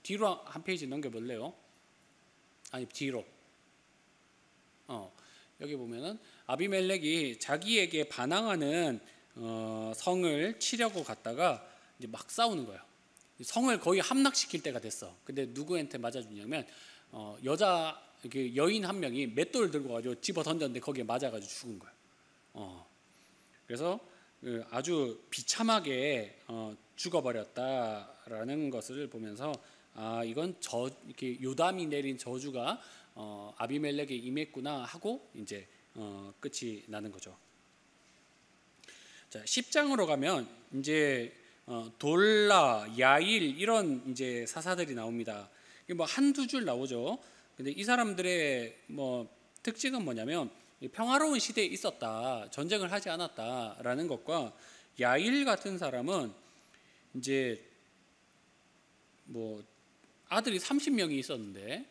뒤로 한 페이지 넘겨볼래요? 아니 뒤로. 여기 보면은 아비멜렉이 자기에게 반항하는 성을 치려고 갔다가 이제 막 싸우는 거예요. 성을 거의 함락시킬 때가 됐어. 근데 누구한테 맞아주냐면 여자 이렇게 여인 한 명이 맷돌을 들고 가지고 집어 던졌는데 거기에 맞아가지고 죽은 거예요. 그래서 아주 비참하게 죽어버렸다라는 것을 보면서 이건 이렇게 요담이 내린 저주가 아비멜렉에 임했구나 하고 이제 끝이 나는 거죠. 자, 10장으로 가면 이제 돌라, 야일 이런 이제 사사들이 나옵니다. 이게 뭐 한두 줄 나오죠. 근데 이 사람들의 뭐 특징은 뭐냐면 평화로운 시대에 있었다, 전쟁을 하지 않았다라는 것과, 야일 같은 사람은 이제 뭐 아들이 30명이 있었는데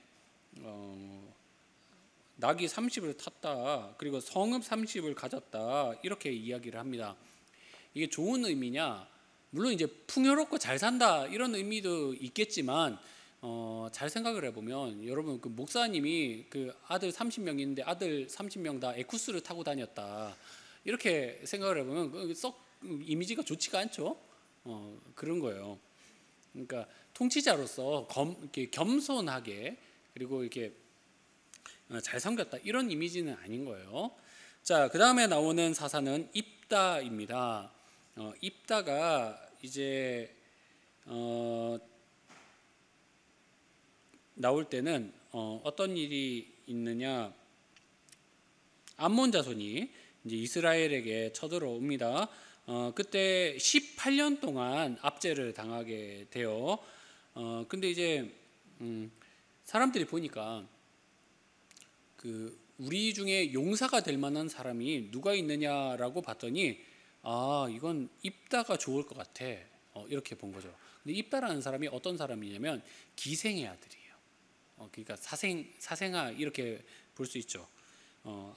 낙이 30을 탔다, 그리고 성읍 30을 가졌다, 이렇게 이야기를 합니다. 이게 좋은 의미냐? 물론 이제 풍요롭고 잘 산다 이런 의미도 있겠지만 잘 생각을 해보면 여러분 그 목사님이 그 아들 30명 있는데 아들 30명 다 에쿠스를 타고 다녔다 이렇게 생각을 해보면 썩 이미지가 좋지가 않죠. 그런 거예요. 그러니까 통치자로서 이렇게 겸손하게 그리고 이렇게 잘 섬겼다 이런 이미지는 아닌 거예요. 자, 그 다음에 나오는 사사는 입다입니다. 입다가 이제 나올 때는 어떤 일이 있느냐, 암몬 자손이 이제 이스라엘에게 쳐들어옵니다. 그때 18년 동안 압제를 당하게 돼요. 근데 이제 사람들이 보니까 그 우리 중에 용사가 될 만한 사람이 누가 있느냐라고 봤더니 이건 입다가 좋을 것 같아. 이렇게 본 거죠. 근데 입다라는 사람이 어떤 사람이냐면 기생의 아들이에요. 그러니까 사생아 이렇게 볼 수 있죠.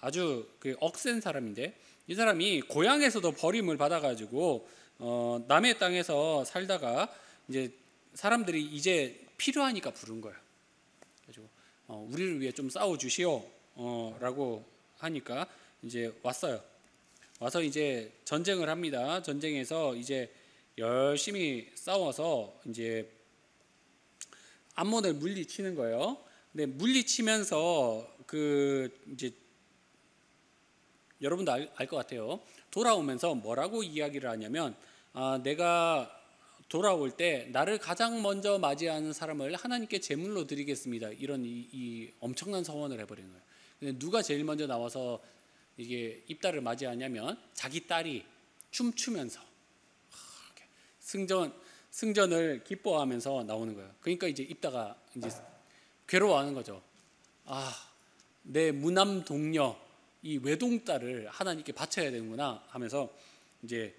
아주 그 억센 사람인데 이 사람이 고향에서도 버림을 받아가지고 남의 땅에서 살다가 이제 사람들이 이제 필요하니까 부른 거예요. 그래가지고 우리를 위해 좀 싸워 주시오. 라고 하니까 이제 왔어요. 와서 이제 전쟁을 합니다. 전쟁에서 이제 열심히 싸워서 이제 암몬을 물리치는 거예요. 근데 물리치면서 그 이제 여러분도 알 것 같아요. 돌아오면서 뭐라고 이야기를 하냐면 내가 돌아올 때 나를 가장 먼저 맞이하는 사람을 하나님께 제물로 드리겠습니다. 이런 이 엄청난 서원을 해버리는 거예요. 근데 누가 제일 먼저 나와서 이게 입다를 맞이하냐면 자기 딸이 춤추면서 승전을 기뻐하면서 나오는 거예요. 그러니까 이제 입다가 이제 괴로워하는 거죠. 내 무남 동녀 이 외동딸을 하나님께 바쳐야 되는구나 하면서 이제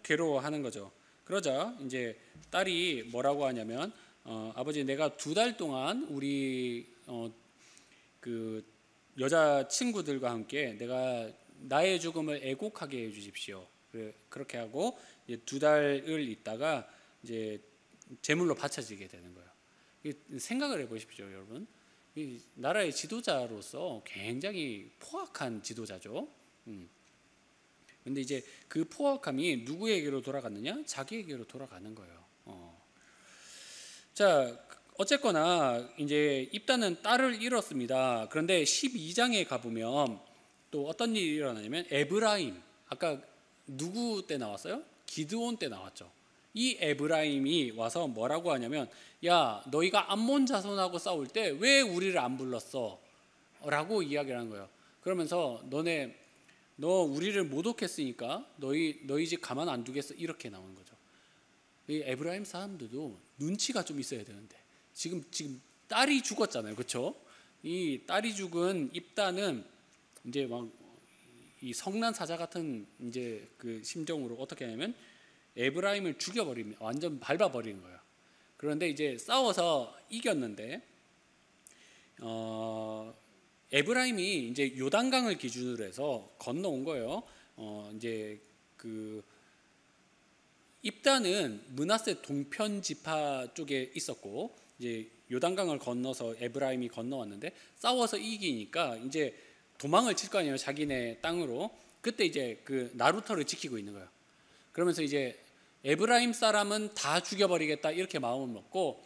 괴로워하는 거죠. 그러자 이제 딸이 뭐라고 하냐면 아버지, 내가 2달 동안 우리 그 여자 친구들과 함께 내가 나의 죽음을 애곡하게 해주십시오. 그렇게 하고 이제 2달을 있다가 이제 제물로 바쳐지게 되는 거예요. 생각을 해보십시오, 여러분. 이 나라의 지도자로서 굉장히 포악한 지도자죠. 근데 이제 그 포악함이 누구에게로 돌아갔느냐? 자기에게로 돌아가는 거예요. 자, 어쨌거나 이제 입다는 딸을 잃었습니다. 그런데 12장에 가보면 또 어떤 일이 일어나냐면 에브라임, 아까 누구 때 나왔어요? 기드온 때 나왔죠. 이 에브라임이 와서 뭐라고 하냐면, 야, 너희가 암몬 자손하고 싸울 때 왜 우리를 안 불렀어? 라고 이야기를 하는 거예요. 그러면서 너 우리를 모독했으니까 너희 집 가만 안 두겠어, 이렇게 나오는 거죠. 이 에브라임 사람들도 눈치가 좀 있어야 되는데 지금 딸이 죽었잖아요, 그렇죠? 이 딸이 죽은 입다는 이제 막 이 성난 사자 같은 이제 그 심정으로 어떻게 하냐면 에브라임을 죽여버립니다. 완전 밟아버리는 거예요. 그런데 이제 싸워서 이겼는데 에브라임이 이제 요단강을 기준으로 해서 건너온 거예요. 이제 그 입다는 므낫세 동편 지파 쪽에 있었고 이제 요단강을 건너서 에브라임이 건너왔는데 싸워서 이기니까 이제 도망을 칠 거 아니에요. 자기네 땅으로. 그때 이제 그 나루터를 지키고 있는 거예요. 그러면서 이제 에브라임 사람은 다 죽여버리겠다 이렇게 마음을 먹고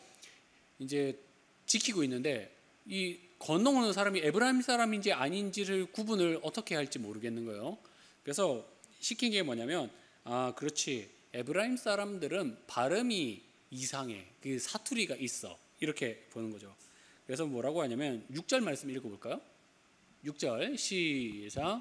이제 지키고 있는데 이 건너오는 사람이 에브라임 사람인지 아닌지를 구분을 어떻게 할지 모르겠는 거예요. 그래서 시킨 게 뭐냐면 그렇지, 에브라임 사람들은 발음이 이상해, 그 사투리가 있어, 이렇게 보는 거죠. 그래서 뭐라고 하냐면 6절 말씀 읽어볼까요? 6절 시작.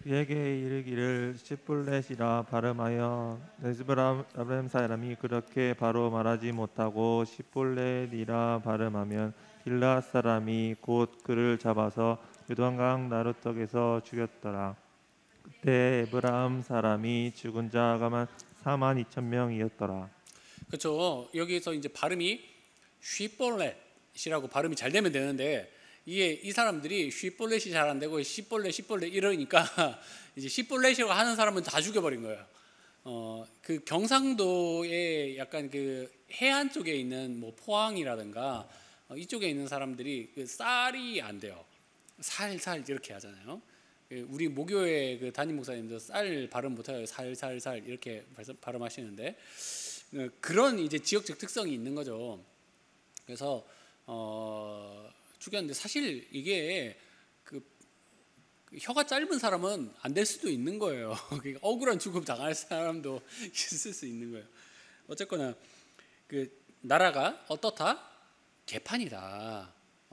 그에게 이르기를 시플렛이라 발음하여 에브라임 사람이 그렇게 바로 말하지 못하고 시플렛이라 발음하면 길라 사람이 곧 그를 잡아서 요단강 나루턱에서 죽였더라. 그때 에브라임 사람이 죽은 자가 42,000명이었더라. 그렇죠. 여기서 이제 발음이 쉬볼렛이라고 발음이 잘 되면 되는데 이게 이 사람들이 쉬볼렛이 잘 안 되고 시볼렛 이러니까 이제 시볼렛이라고 하는 사람은 다 죽여버린 거예요. 그 경상도의 약간 그 해안 쪽에 있는 뭐 포항이라든가 이쪽에 있는 사람들이 그 쌀이 안 돼요. 살살 이렇게 하잖아요. 우리 모교의 그 담임 목사님도 쌀 발음 못해요. 살살살 이렇게 발음하시는데 그런 이제 지역적 특성이 있는 거죠. 그래서 죽였는데 사실 이게 그 혀가 짧은 사람은 안 될 수도 있는 거예요. 억울한 죽음 당할 사람도 있을 수 있는 거예요. 어쨌거나 그 나라가 어떻다? 개판이다.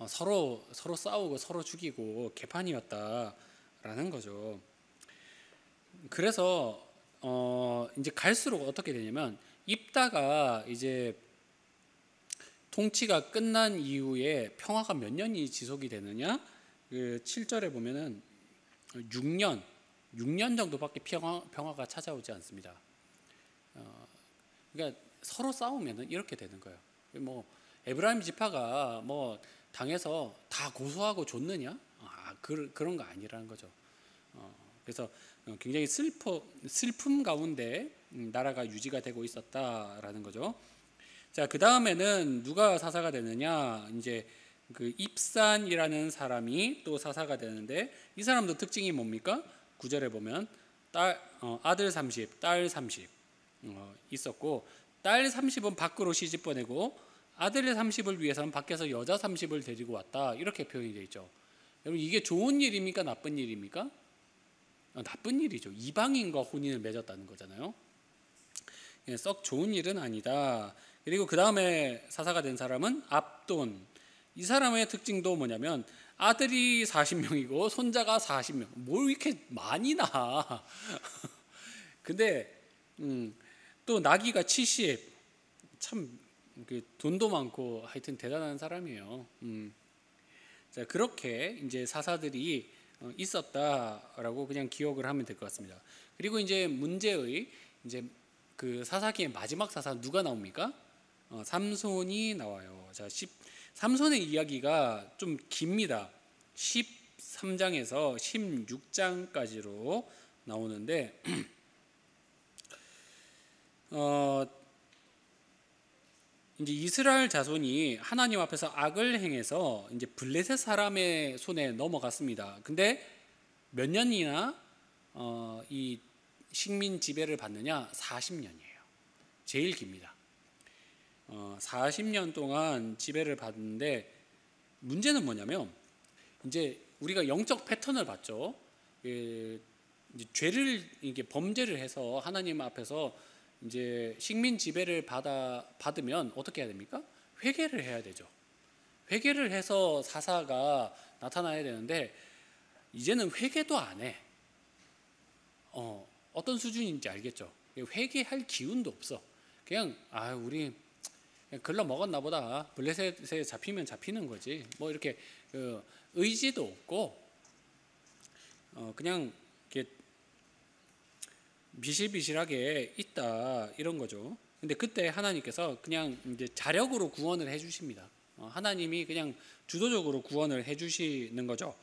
서로 싸우고 서로 죽이고 개판이었다라는 거죠. 그래서 이제 갈수록 어떻게 되냐면 입다가 이제 통치가 끝난 이후에 평화가 몇 년이 지속이 되느냐? 그 7절에 보면은 6년 정도밖에 평화가 찾아오지 않습니다. 그러니까 서로 싸우면은 이렇게 되는 거예요. 뭐 에브라임 지파가 뭐 당해서 다 고소하고 줬느냐? 그런 거 아니라는 거죠. 그래서 굉장히 슬픔 가운데 나라가 유지가 되고 있었다라는 거죠. 자, 그 다음에는 누가 사사가 되느냐? 이제 그 입산이라는 사람이 또 사사가 되는데 이 사람도 특징이 뭡니까? 9절에 보면 아들 30, 딸 30 있었고 딸 30은 밖으로 시집 보내고 아들 30을 위해서는 밖에서 여자 30을 데리고 왔다 이렇게 표현이 되어 있죠. 여러분 이게 좋은 일입니까? 나쁜 일입니까? 나쁜 일이죠. 이방인과 혼인을 맺었다는 거잖아요. 썩 좋은 일은 아니다. 그리고 그 다음에 사사가 된 사람은 압돈. 이 사람의 특징도 뭐냐면 아들이 40명이고 손자가 40명. 뭘 이렇게 많이 낳아. 근데 또 나귀가 70. 참 돈도 많고 하여튼 대단한 사람이에요. 자, 그렇게 이제 사사들이 있었다라고 그냥 기억을 하면 될 것 같습니다. 그리고 이제 문제의 이제 그 사사기의 마지막 사사 누가 나옵니까? 삼손이 나와요. 자, 삼손의 이야기가 좀 깁니다. 13장에서 16장까지로 나오는데 이제 이스라엘 자손이 하나님 앞에서 악을 행해서 이제 블레셋 사람의 손에 넘어갔습니다. 근데 몇 년이나 이 식민 지배를 받느냐? 40년이에요. 제일 깁니다. 40년 동안 지배를 받는데 문제는 뭐냐면 이제 우리가 영적 패턴을 봤죠. 이제 죄를 이게 범죄를 해서 하나님 앞에서 이제 식민 지배를 받으면 어떻게 해야 됩니까? 회개를 해야 되죠. 회개를 해서 사사가 나타나야 되는데 이제는 회개도 안 해. 어떤 수준인지 알겠죠? 회개할 기운도 없어. 그냥 우리 그냥 글러 먹었나 보다. 블레셋에 잡히면 잡히는 거지. 뭐 이렇게 의지도 없고 그냥 이렇게 비실비실하게 있다 이런 거죠. 근데 그때 하나님께서 그냥 이제 자력으로 구원을 해주십니다. 하나님이 그냥 주도적으로 구원을 해주시는 거죠.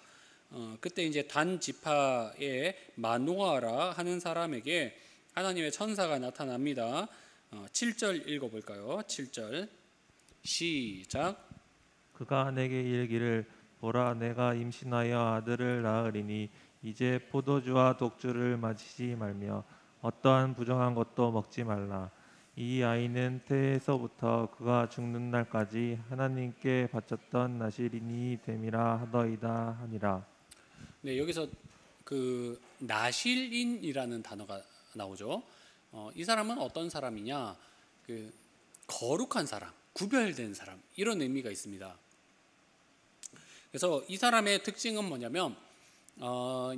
그때 이제 단 지파의 마노아라 하는 사람에게 하나님의 천사가 나타납니다. 7절 읽어볼까요? 7절 시작. 그가 내게 이르기를 보라 내가 임신하여 아들을 낳으리니 이제 포도주와 독주를 마시지 말며 어떠한 부정한 것도 먹지 말라. 이 아이는 태에서부터 그가 죽는 날까지 하나님께 바쳤던 나시린이 됨이라 하더이다 하니라. 네, 여기서 그 나실인이라는 단어가 나오죠. 이 사람은 어떤 사람이냐? 그 거룩한 사람, 구별된 사람 이런 의미가 있습니다. 그래서 이 사람의 특징은 뭐냐면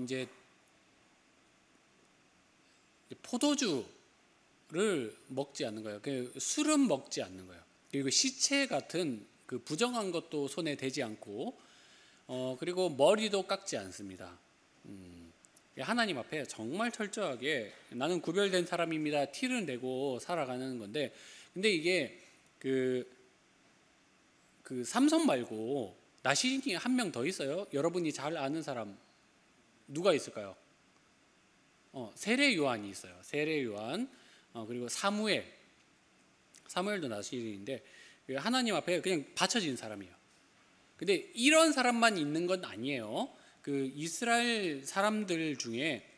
이제 포도주를 먹지 않는 거예요. 술은 먹지 않는 거예요. 그리고 시체 같은 그 부정한 것도 손에 대지 않고 그리고 머리도 깎지 않습니다. 하나님 앞에 정말 철저하게 나는 구별된 사람입니다. 티를 내고 살아가는 건데, 근데 이게 그 삼손 말고 나시린이 한 명 더 있어요. 여러분이 잘 아는 사람 누가 있을까요? 세례 요한이 있어요. 세례 요한. 그리고 사무엘도 나시린인데 하나님 앞에 그냥 바쳐진 사람이에요. 근데 이런 사람만 있는 건 아니에요. 그 이스라엘 사람들 중에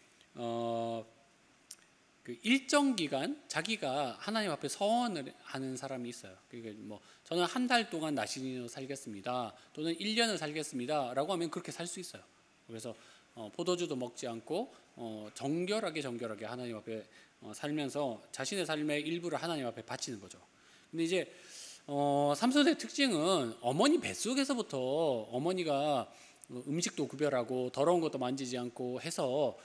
그 일정 기간 자기가 하나님 앞에 서원을 하는 사람이 있어요. 그러니까 뭐 저는 한 달 동안 나시린으로 살겠습니다. 또는 1년을 살겠습니다라고 하면 그렇게 살 수 있어요. 그래서 포도주도 먹지 않고 정결하게 하나님 앞에 살면서 자신의 삶의 일부를 하나님 앞에 바치는 거죠. 근데 이제 삼손의 특징은 어머니 뱃속에서부터 어머니가 음식도 구별하고 더러운 것도 만지지 않고 해서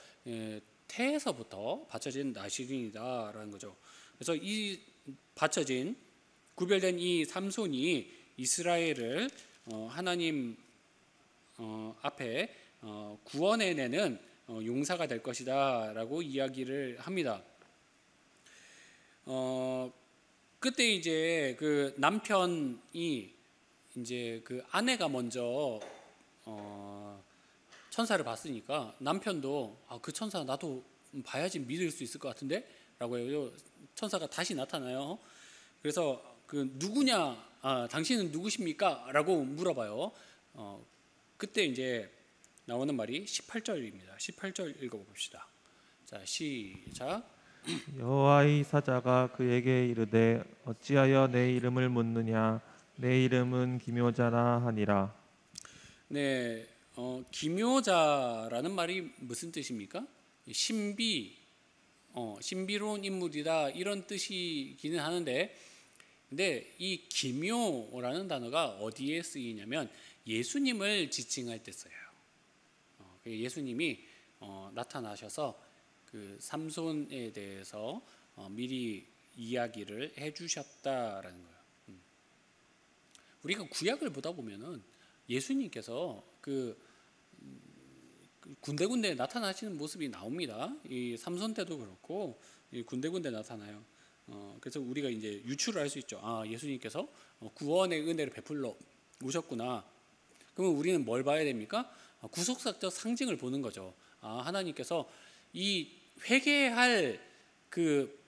태에서부터 바쳐진 나시린이다라는 거죠. 그래서 이 바쳐진 구별된 이 삼손이 이스라엘을 하나님 앞에 구원해내는 용사가 될 것이다라고 이야기를 합니다. 그때 이제 그 남편이 이제 그 아내가 먼저 천사를 봤으니까 남편도 그 천사 나도 봐야지 믿을 수 있을 것 같은데 라고 해요. 천사가 다시 나타나요. 그래서 그 누구냐, 당신은 누구십니까? 라고 물어봐요. 그때 이제 나오는 말이 18절입니다. 18절 읽어봅시다. 자, 시작. 여호와의 사자가 그에게 이르되 어찌하여 내 이름을 묻느냐? 내 이름은 기묘자라 하니라. 네, 기묘자라는 말이 무슨 뜻입니까? 신비로운 인물이다 이런 뜻이기는 하는데, 근데 이 기묘라는 단어가 어디에 쓰이냐면 예수님을 지칭할 때 써요. 예수님이 나타나셔서 그 삼손에 대해서 미리 이야기를 해주셨다라는 거예요. 우리가 구약을 보다 보면은 예수님께서 그 군데군데 나타나시는 모습이 나옵니다. 이 삼손 때도 그렇고 군데군데 나타나요. 그래서 우리가 이제 유추를 할 수 있죠. 예수님께서 구원의 은혜를 베풀러 오셨구나. 그러면 우리는 뭘 봐야 됩니까? 구속사적 상징을 보는 거죠. 하나님께서 이 회개할 그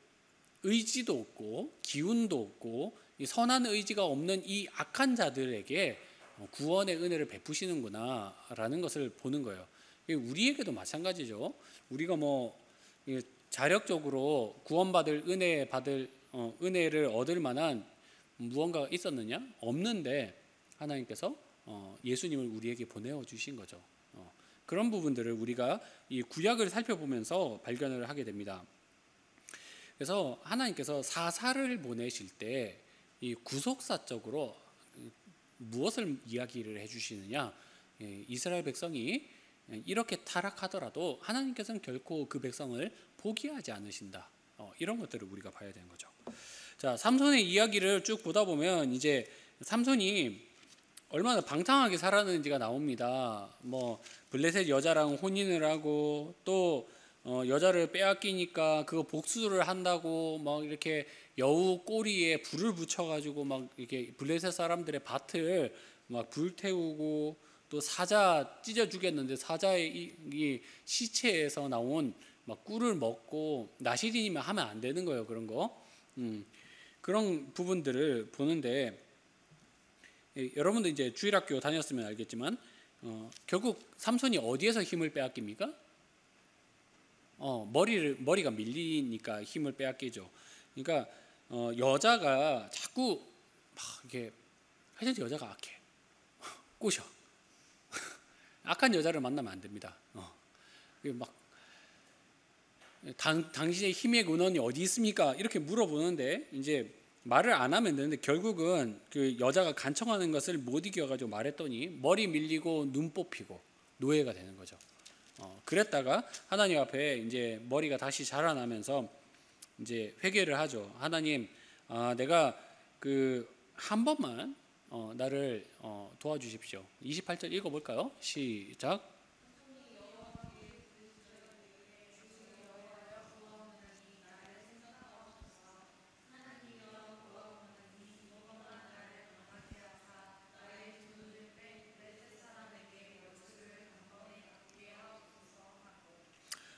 의지도 없고 기운도 없고 이 선한 의지가 없는 이 악한 자들에게 구원의 은혜를 베푸시는구나라는 것을 보는 거예요. 우리에게도 마찬가지죠. 우리가 뭐 자력적으로 구원받을 은혜를 얻을 만한 무언가 있었느냐? 없는데 하나님께서 예수님을 우리에게 보내어 주신 거죠. 그런 부분들을 우리가 이 구약을 살펴보면서 발견을 하게 됩니다. 그래서 하나님께서 사사를 보내실 때 이 구속사적으로 무엇을 이야기를 해주시느냐? 이스라엘 백성이 이렇게 타락하더라도 하나님께서는 결코 그 백성을 포기하지 않으신다. 이런 것들을 우리가 봐야 되는 거죠. 자, 삼손의 이야기를 쭉 보다 보면 이제 삼손이 얼마나 방탕하게 살았는지가 나옵니다. 뭐 블레셋 여자랑 혼인을 하고 또 여자를 빼앗기니까 그거 복수를 한다고 막 이렇게 여우 꼬리에 불을 붙여가지고 막 이렇게 블레셋 사람들의 밭을 막 불태우고 또 사자 찢어 죽였는데 사자의 이 시체에서 나온 막 꿀을 먹고 나시린이면 하면 안 되는 거예요. 그런 거. 그런 부분들을 보는데 여러분도 이제 주일학교 다녔으면 알겠지만 결국 삼손이 어디에서 힘을 빼앗깁니까? 머리가 밀리니까 힘을 빼앗기죠. 그러니까 여자가 자꾸 막 이렇게 하여튼 여자가 악해. 꼬셔. 악한 여자를 만나면 안 됩니다. 막 당신의 힘의 근원이 어디 있습니까? 이렇게 물어보는데 이제 말을 안 하면 되는데 결국은 그 여자가 간청하는 것을 못 이겨가지고 말했더니 머리 밀리고 눈 뽑히고 노예가 되는 거죠. 그랬다가 하나님 앞에 이제 머리가 다시 자라나면서 이제 회개를 하죠. 하나님, 내가 그 한 번만 나를 도와주십시오. 28절 읽어볼까요? 시작.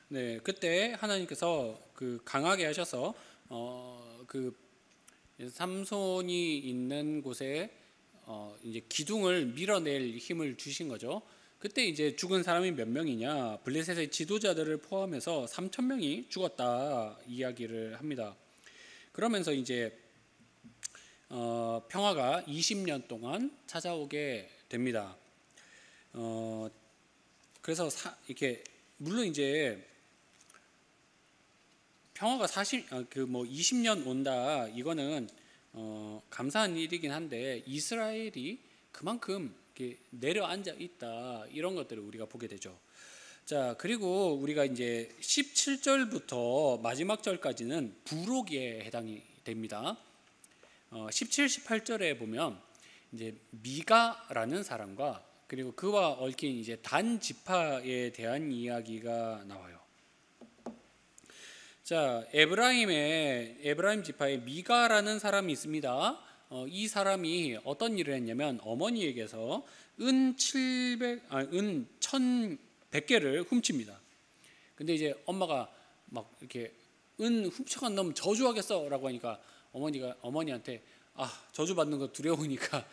네, 그때 하나님께서 그 강하게 하셔서 그 삼손이 있는 곳에 이제 기둥을 밀어낼 힘을 주신 거죠. 그때 이제 죽은 사람이 몇 명이냐? 블레셋의 지도자들을 포함해서 3천 명이 죽었다 이야기를 합니다. 그러면서 이제 평화가 20년 동안 찾아오게 됩니다. 그래서 이렇게 물론 이제 평화가 20년 온다 이거는 감사한 일이긴 한데 이스라엘이 그만큼 이렇게 내려앉아 있다 이런 것들을 우리가 보게 되죠. 자, 그리고 우리가 이제 17절부터 마지막 절까지는 부록에 해당이 됩니다. 17, 18절에 보면 이제 미가라는 사람과 그리고 그와 얽힌 이제 단 지파에 대한 이야기가 나와요. 자, 에브라임 지파에 미가라는 사람이 있습니다. 이 사람이 어떤 일을 했냐면 어머니에게서 은 1,100개를 훔칩니다. 근데 이제 엄마가 막 이렇게 은 훔쳐간 놈 저주하겠어라고 하니까 어머니한테 저주 받는 거 두려우니까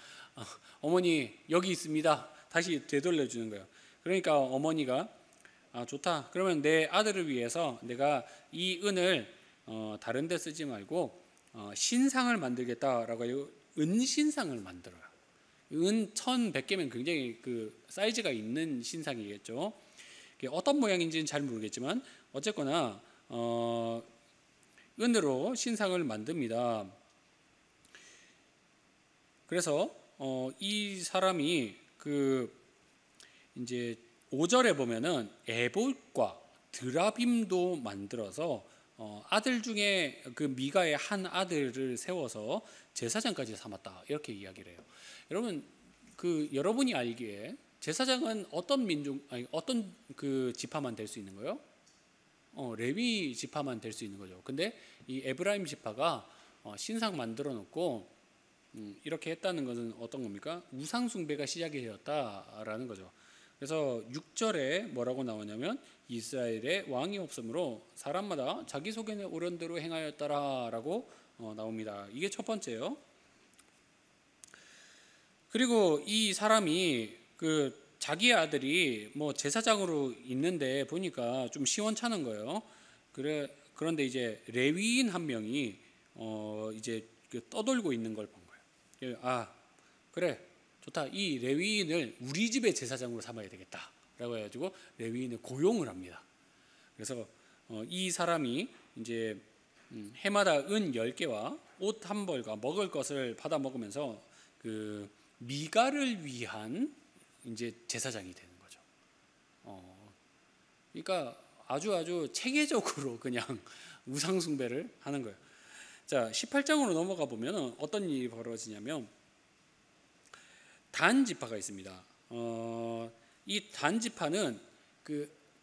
어머니 여기 있습니다. 다시 되돌려 주는 거예요. 그러니까 어머니가 좋다. 그러면 내 아들을 위해서 내가 이 은을 다른 데 쓰지 말고 신상을 만들겠다라고 해요. 은신상을 만들어요. 은 1,100개면 굉장히 그 사이즈가 있는 신상이겠죠. 어떤 모양인지는 잘 모르겠지만 어쨌거나 은으로 신상을 만듭니다. 그래서 이 사람이 그 이제 5절에 보면은 에봇과 드라빔도 만들어서 아들 중에 그 미가의 한 아들을 세워서 제사장까지 삼았다 이렇게 이야기를 해요. 여러분 여러분이 알기에 제사장은 어떤 그 지파만 될 수 있는 거예요? 레위 지파만 될 수 있는 거죠. 근데 이 에브라임 지파가 신상 만들어 놓고 이렇게 했다는 것은 어떤 겁니까? 우상 숭배가 시작이 되었다라는 거죠. 그래서 6절에 뭐라고 나오냐면 이스라엘에 왕이 없으므로 사람마다 자기 속에 오른 대로 행하였더라라고 나옵니다. 이게 첫 번째예요. 그리고 이 사람이 그 자기 아들이 뭐 제사장으로 있는데 보니까 좀 시원찮은 거예요. 그런데 이제 레위인 한 명이 이제 떠돌고 있는 걸 본 거예요. 그래. 좋다. 이 레위인을 우리 집의 제사장으로 삼아야 되겠다라고 해가지고 레위인을 고용을 합니다. 그래서 이 사람이 이제 해마다 은 10개와 옷 한 벌과 먹을 것을 받아 먹으면서 그 미가를 위한 이제 제사장이 되는 거죠. 그러니까 아주 체계적으로 그냥 우상 숭배를 하는 거예요. 자, 18장으로 넘어가 보면 어떤 일이 벌어지냐면 단 지파가 있습니다. 이 단 지파는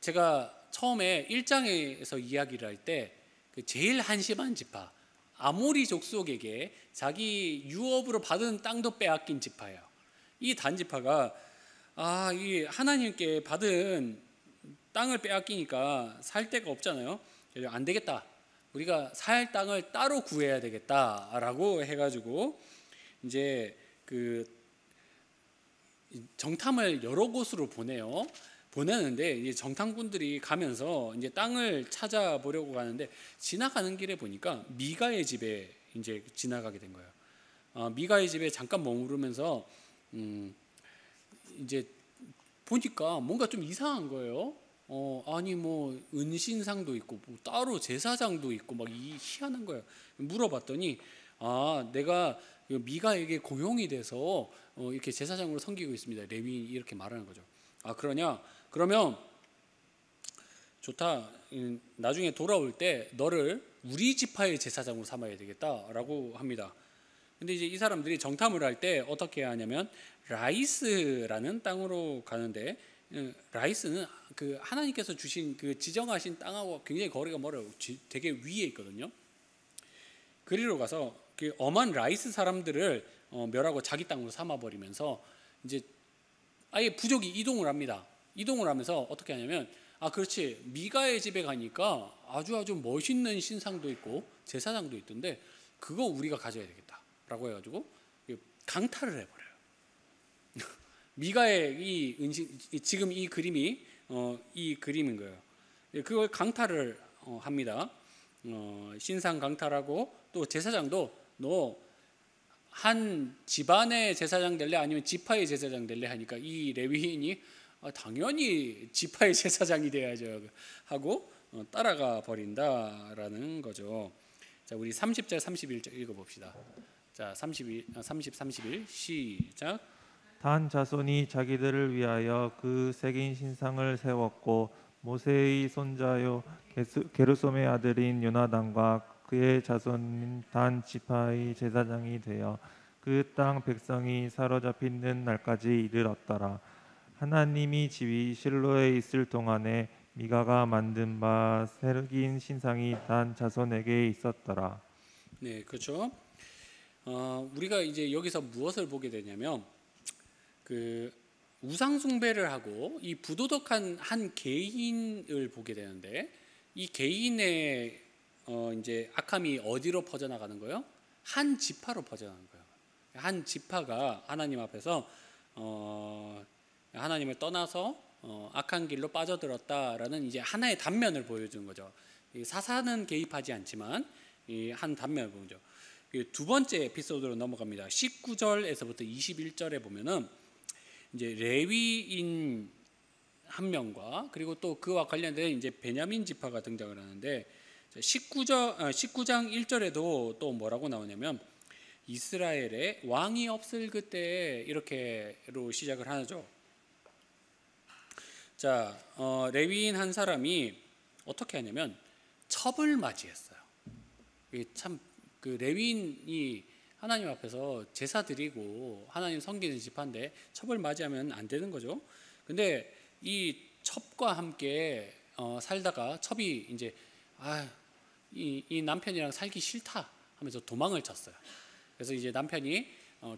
제가 처음에 1장에서 이야기를 할 때 그 제일 한심한 지파, 아모리 족속에게 자기 유업으로 받은 땅도 빼앗긴 지파예요. 이 단 지파가 이 하나님께 받은 땅을 빼앗기니까 살 데가 없잖아요. 그래서 안 되겠다. 우리가 살 땅을 따로 구해야 되겠다라고 해가지고 이제 정탐을 여러 곳으로 보내는데 이제 정탐꾼들이 가면서 이제 땅을 찾아보려고 가는데 지나가는 길에 보니까 미가의 집에 이제 지나가게 된 거예요. 미가의 집에 잠깐 머무르면서 이제 보니까 뭔가 좀 이상한 거예요. 아니 뭐 은신상도 있고 뭐 따로 제사장도 있고 막 희한한 거예요. 물어봤더니 내가 미가에게 고용이 돼서 이렇게 제사장으로 섬기고 있습니다. 레위인이 이렇게 말하는 거죠. 그러냐? 그러면 좋다. 나중에 돌아올 때 너를 우리 지파의 제사장으로 삼아야 되겠다라고 합니다. 근데 이제 이 사람들이 정탐을 할 때 어떻게 하냐면 라이스라는 땅으로 가는데 라이스는 그 하나님께서 주신 그 지정하신 땅하고 굉장히 거리가 멀어요. 되게 위에 있거든요. 그리로 가서 그 엄한 라이스 사람들을 멸하고 자기 땅으로 삼아버리면서 이제 아예 부족이 이동을 합니다. 이동을 하면서 어떻게 하냐면 그렇지 미가의 집에 가니까 아주 멋있는 신상도 있고 제사장도 있던데 그거 우리가 가져야 되겠다라고 해가지고 강탈을 해버려요. 미가의 이 지금 이 그림이 이 그림인 거예요. 그걸 강탈을 합니다. 신상 강탈하고 또 제사장도 너 한 집안의 제사장 될래 아니면 지파의 제사장 될래 하니까 이 레위인이 당연히 지파의 제사장이 돼야죠 하고 따라가 버린다라는 거죠. 자, 우리 30절 31절 읽어봅시다. 자, 30, 31 시작. 단 자손이 자기들을 위하여 그 새긴 신상을 세웠고 모세의 손자요 게르솜의 아들인 요나단과 그의 자손인 단 지파의 제사장이 되어 그 땅 백성이 사로잡히는 날까지 이르렀더라. 하나님이 집이 실로에 있을 동안에 미가가 만든 바 새긴 신상이 단 자손에게 있었더라. 네, 그렇죠. 우리가 이제 여기서 무엇을 보게 되냐면 그 우상 숭배를 하고 이 부도덕한 한 개인을 보게 되는데 이 개인의 이제 악함이 어디로 퍼져나가는 거예요? 한 지파로 퍼져나가는 거예요. 한 지파가 하나님 앞에서 하나님을 떠나서 악한 길로 빠져들었다라는 이제 하나의 단면을 보여주는 거죠. 사사는 개입하지 않지만 이 한 단면을 보죠. 두 번째 에피소드로 넘어갑니다. 19절에서부터 21절에 보면은 이제 레위인 한 명과 그리고 또 그와 관련된 이제 베냐민 지파가 등장을 하는데 19장 1절에도 또 뭐라고 나오냐면 이스라엘에 왕이 없을 그때 이렇게로 시작을 하죠. 자, 레위인 한 사람이 어떻게 하냐면 첩을 맞이했어요. 참 그 레위인이 하나님 앞에서 제사 드리고 하나님 섬기는 지파인데 첩을 맞이하면 안 되는 거죠. 근데 이 첩과 함께 살다가 첩이 이제 이 남편이랑 살기 싫다 하면서 도망을 쳤어요. 그래서 이제 남편이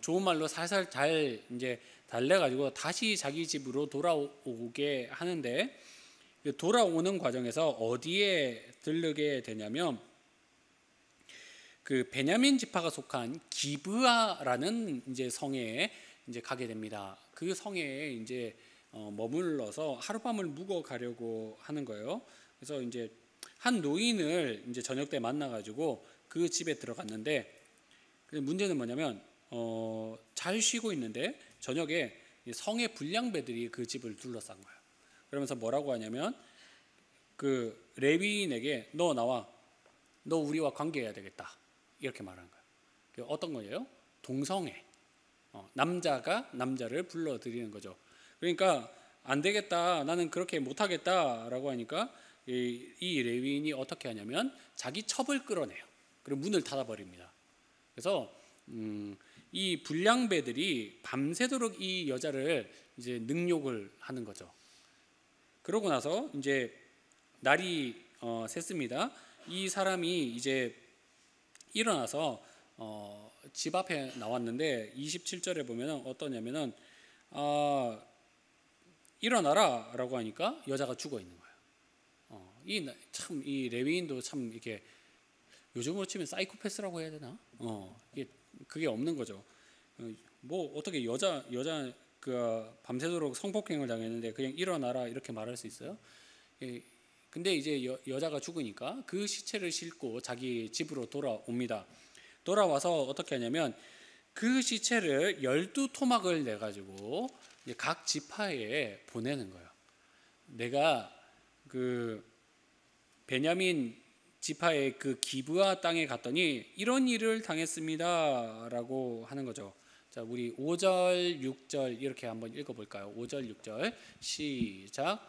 좋은 말로 살살 잘 이제 달래가지고 다시 자기 집으로 돌아오게 하는데 돌아오는 과정에서 어디에 들르게 되냐면 그 베냐민 지파가 속한 기브아라는 이제 성에 이제 가게 됩니다. 그 성에 이제 머물러서 하룻밤을 묵어 가려고 하는 거예요. 그래서 이제 한 노인을 이제 저녁 때 만나가지고 그 집에 들어갔는데 문제는 뭐냐면 잘 쉬고 있는데 저녁에 성의 불량배들이 그 집을 둘러싼 거예요. 그러면서 뭐라고 하냐면 그 레위인에게 너 나와, 너 우리와 관계해야 되겠다 이렇게 말하는 거예요. 어떤 거예요? 동성애. 남자가 남자를 불러들이는 거죠. 그러니까 안 되겠다, 나는 그렇게 못하겠다라고 하니까 이 레위인이 어떻게 하냐면 자기 첩을 끌어내요. 그리고 문을 닫아버립니다. 그래서 이 불량배들이 밤새도록 이 여자를 이제 능욕을 하는 거죠. 그러고 나서 이제 날이 샜습니다. 이 사람이 이제 일어나서 집 앞에 나왔는데 27절에 보면은 어떠냐면은 일어나라라고 하니까 여자가 죽어 있는 거예요. 이 레위인도 참 이렇게 요즘으로 치면 사이코패스라고 해야 되나? 그게 없는 거죠. 뭐 어떻게 여자 밤새도록 성폭행을 당했는데 그냥 일어나라 이렇게 말할 수 있어요? 예, 근데 이제 여자가 죽으니까 그 시체를 싣고 자기 집으로 돌아옵니다. 돌아와서 어떻게 하냐면 그 시체를 12토막을 내가지고 각 지파에 보내는 거예요. 내가 그 베냐민 지파의 그 기브아 땅에 갔더니 이런 일을 당했습니다라고 하는 거죠. 자, 우리 5절, 6절 이렇게 한번 읽어볼까요? 5절, 6절 시작.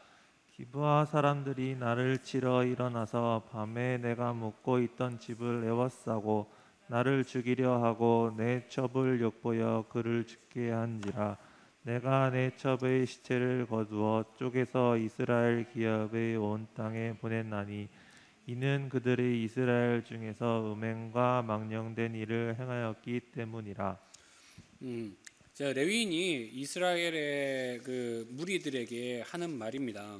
기브아 사람들이 나를 치러 일어나서 밤에 내가 묵고 있던 집을 에워싸고 나를 죽이려 하고 내 첩을 욕보여 그를 죽게 한지라. 내가 내 첩의 시체를 거두어 쪼개서 이스라엘 기업의 온 땅에 보냈나니 이는 그들이 이스라엘 중에서 음행과 망령된 일을 행하였기 때문이라. 자, 레위인이 이스라엘의 그 무리들에게 하는 말입니다.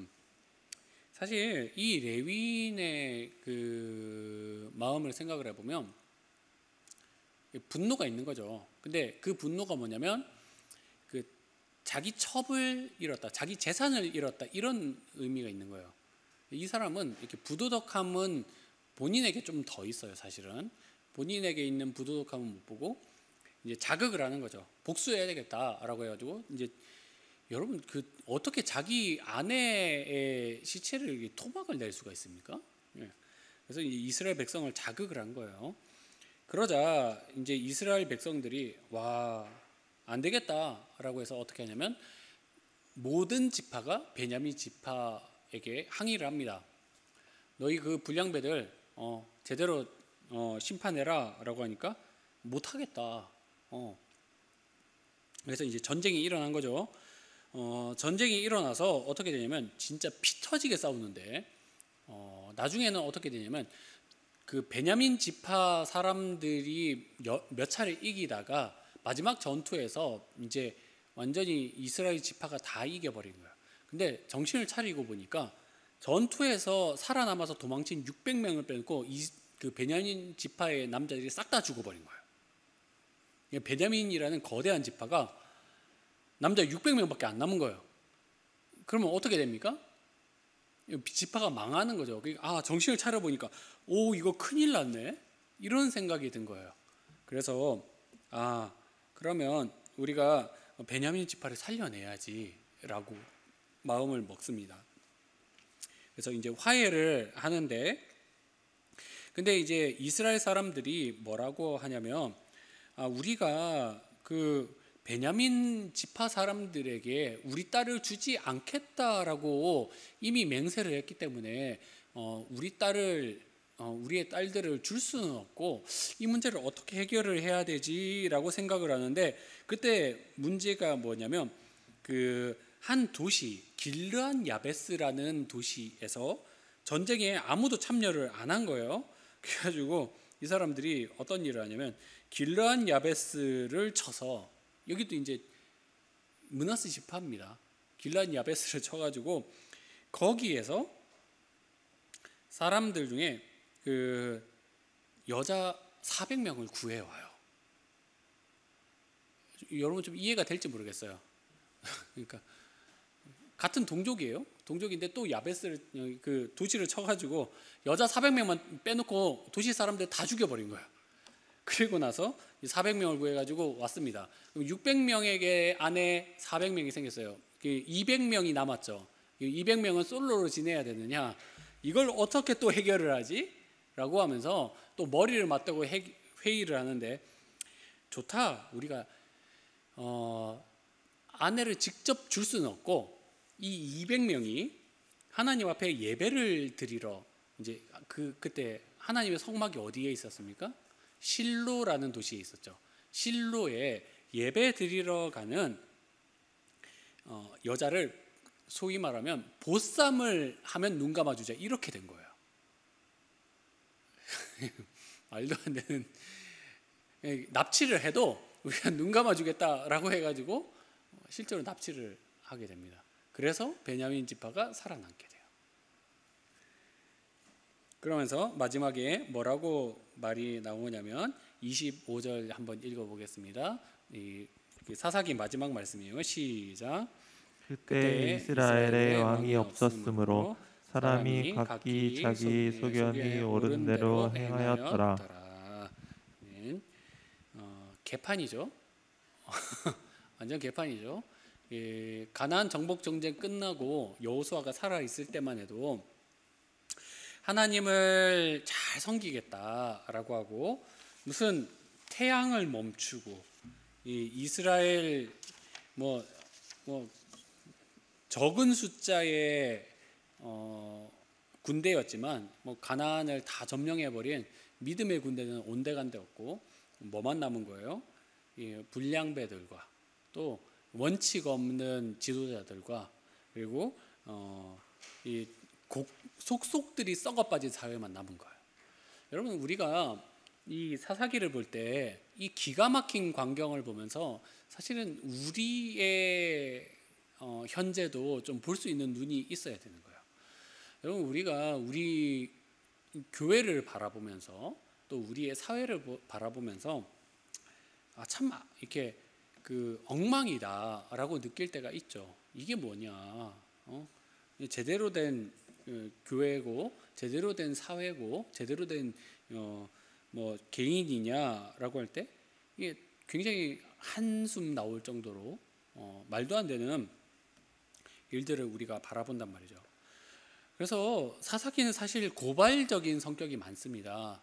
사실 이 레위인의 그 마음을 생각을 해보면 분노가 있는 거죠. 근데 그 분노가 뭐냐면 그 자기 첩을 잃었다, 자기 재산을 잃었다 이런 의미가 있는 거예요. 이 사람은 이렇게 부도덕함은 본인에게 좀 더 있어요. 사실은 본인에게 있는 부도덕함은 못 보고 이제 자극을 하는 거죠. 복수해야 되겠다라고 해가지고 이제 여러분 그 어떻게 자기 아내의 시체를 토막을 낼 수가 있습니까? 예. 그래서 이스라엘 백성을 자극을 한 거예요. 그러자 이제 이스라엘 백성들이 와, 안 되겠다라고 해서 어떻게 하냐면 모든 지파가 베냐민 지파에게 항의를 합니다. 너희 그 불량배들 제대로 심판해라라고 하니까 못 하겠다. 그래서 이제 전쟁이 일어난 거죠. 전쟁이 일어나서 어떻게 되냐면 진짜 피 터지게 싸우는데 나중에는 어떻게 되냐면 그 베냐민 지파 사람들이 몇 차례 이기다가 마지막 전투에서 이제 완전히 이스라엘 지파가 다 이겨버린 거예요. 근데 정신을 차리고 보니까 전투에서 살아남아서 도망친 600명을 빼놓고 그 베냐민 지파의 남자들이 싹 다 죽어버린 거예요. 베냐민이라는 거대한 지파가 남자 600명밖에 안 남은 거예요. 그러면 어떻게 됩니까? 지파가 망하는 거죠. 정신을 차려보니까 이거 큰일 났네 이런 생각이 든 거예요. 그래서 그러면 우리가 베냐민 지파를 살려내야지 라고 마음을 먹습니다. 그래서 이제 화해를 하는데, 근데 이제 이스라엘 사람들이 뭐라고 하냐면 우리가 그 베냐민 지파 사람들에게 우리 딸을 주지 않겠다라고 이미 맹세를 했기 때문에 우리의 딸들을 줄 수는 없고 이 문제를 어떻게 해결을 해야 되지라고 생각을 하는데, 그때 문제가 뭐냐면 그 한 도시 길르안 야베스라는 도시에서 전쟁에 아무도 참여를 안 한 거예요. 그래가지고 이 사람들이 어떤 일을 하냐면 길르안 야베스를 쳐서, 여기도 이제 므낫세 지파입니다. 길르안 야베스를 쳐가지고 거기에서 사람들 중에 그 여자 400명을 구해와요. 여러분 좀 이해가 될지 모르겠어요. 그러니까 같은 동족이에요. 동족인데 또 야베스를 그 도시를 쳐가지고 여자 400명만 빼놓고 도시 사람들 다 죽여버린 거예요. 그리고 나서 400명을 구해가지고 왔습니다. 600명에게 안에 400명이 생겼어요. 200명이 남았죠. 200명은 솔로로 지내야 되느냐, 이걸 어떻게 또 해결을 하지? 라고 하면서 또 머리를 맞대고 회의를 하는데, 좋다, 우리가 아내를 직접 줄 수는 없고 이 200명이 하나님 앞에 예배를 드리러, 이제 그때 하나님의 성막이 어디에 있었습니까? 실로라는 도시에 있었죠. 실로에 예배 드리러 가는 여자를 소위 말하면 보쌈을 하면 눈 감아주자 이렇게 된 거예요. 말도 안 되는, 납치를 해도 우리가 눈 감아주겠다라고 해가지고 실제로 납치를 하게 됩니다. 그래서 베냐민 지파가 살아남게 돼요. 그러면서 마지막에 뭐라고 말이 나오냐면 25절 한번 읽어보겠습니다. 사사기 마지막 말씀이에요. 시작. 그때 이스라엘에 왕이 없었으므로 사람이 각기 자기 소견이 옳은 대로 행하였더라. 개판이죠. 완전 개판이죠. 가나안 정복 전쟁 끝나고 여호수아가 살아 있을 때만 해도 하나님을 잘 섬기겠다라고 하고 무슨 태양을 멈추고 이스라엘 뭐 적은 숫자의 군대였지만 뭐 가나안을 다 점령해 버린 믿음의 군대는 온데간데 없고 뭐만 남은 거예요? 불량배들과 또 원칙 없는 지도자들과 그리고 이 속속들이 썩어 빠진 사회만 남은 거예요. 여러분 우리가 이 사사기를 볼 때 이 기가 막힌 광경을 보면서 사실은 우리의 현재도 좀 볼 수 있는 눈이 있어야 되는 거예요. 여러분 우리가 우리 교회를 바라보면서 또 우리의 사회를 바라보면서 참 이렇게 그 엉망이다라고 느낄 때가 있죠. 이게 뭐냐? 제대로 된 교회고 제대로 된 사회고 제대로 된 뭐 개인이냐라고 할 때 이게 굉장히 한숨 나올 정도로 말도 안 되는 일들을 우리가 바라본단 말이죠. 그래서 사사기는 사실 고발적인 성격이 많습니다.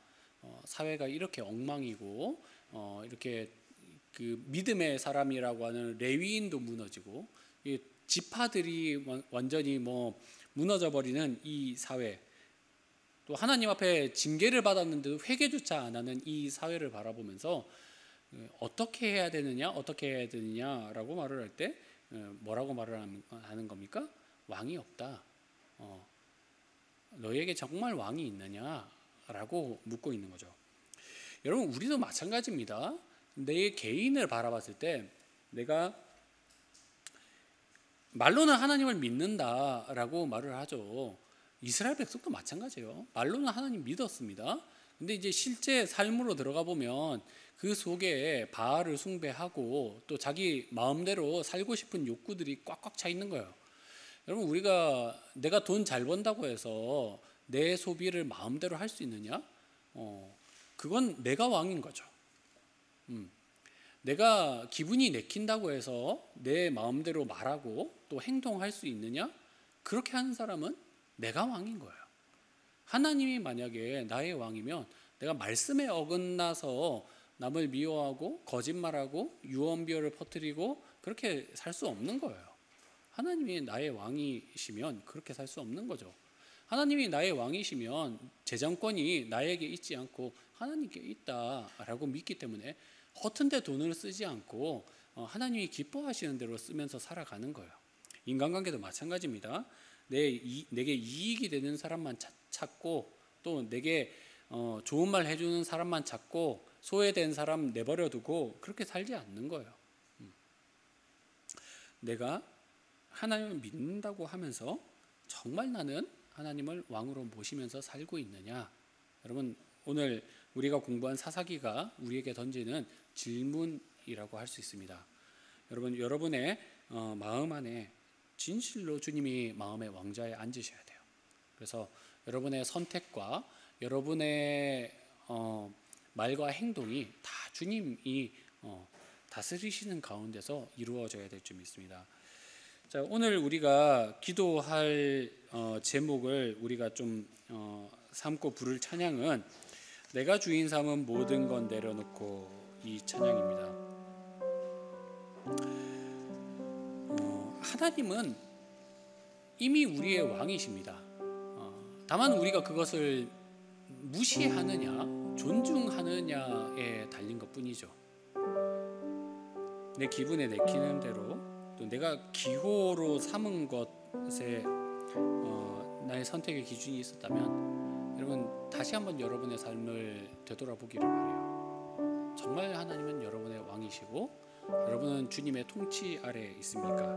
사회가 이렇게 엉망이고 이렇게 그 믿음의 사람이라고 하는 레위인도 무너지고 이 지파들이 완전히 뭐 무너져 버리는 이 사회, 또 하나님 앞에 징계를 받았는데도 회개조차 안 하는 이 사회를 바라보면서 어떻게 해야 되느냐라고 말을 할 때 뭐라고 말을 하는 겁니까? 왕이 없다. 너에게 정말 왕이 있느냐라고 묻고 있는 거죠. 여러분 우리도 마찬가지입니다. 내 개인을 바라봤을 때 내가 말로는 하나님을 믿는다라고 말을 하죠. 이스라엘 백성도 마찬가지예요. 말로는 하나님 믿었습니다. 근데 이제 실제 삶으로 들어가 보면 그 속에 바알을 숭배하고 또 자기 마음대로 살고 싶은 욕구들이 꽉꽉 차 있는 거예요. 여러분 우리가 내가 돈 잘 번다고 해서 내 소비를 마음대로 할 수 있느냐? 그건 내가 왕인 거죠. 내가 기분이 내킨다고 해서 내 마음대로 말하고 또 행동할 수 있느냐? 그렇게 하는 사람은 내가 왕인 거예요. 하나님이 만약에 나의 왕이면 내가 말씀에 어긋나서 남을 미워하고 거짓말하고 유언비어를 퍼뜨리고 그렇게 살 수 없는 거예요. 하나님이 나의 왕이시면 그렇게 살 수 없는 거죠. 하나님이 나의 왕이시면 재정권이 나에게 있지 않고 하나님께 있다라고 믿기 때문에 허튼 데 돈을 쓰지 않고 하나님이 기뻐하시는 대로 쓰면서 살아가는 거예요. 인간관계도 마찬가지입니다. 내게 이익이 되는 사람만 찾고 또 내게 좋은 말 해주는 사람만 찾고 소외된 사람 내버려 두고 그렇게 살지 않는 거예요. 내가 하나님을 믿는다고 하면서 정말 나는 하나님을 왕으로 모시면서 살고 있느냐? 여러분 오늘 우리가 공부한 사사기가 우리에게 던지는 질문이라고 할 수 있습니다. 여러분의 마음 안에 진실로 주님이 마음의 왕좌에 앉으셔야 돼요. 그래서 여러분의 선택과 여러분의 말과 행동이 다 주님이 다스리시는 가운데서 이루어져야 될 줄 믿습니다. 자, 오늘 우리가 기도할 제목을 우리가 좀 삼고 부를 찬양은 내가 주인 삼은 모든 건 내려놓고 이 찬양입니다. 하나님은 이미 우리의 왕이십니다. 다만 우리가 그것을 무시하느냐 존중하느냐에 달린 것뿐이죠. 내 기분에 내키는 대로 또 내가 기호로 삼은 것에 나의 선택의 기준이 있었다면 여러분 다시 한번 여러분의 삶을 되돌아보기를 바라요. 정말 하나님은 여러분의 왕이시고 여러분은 주님의 통치 아래에 있습니까?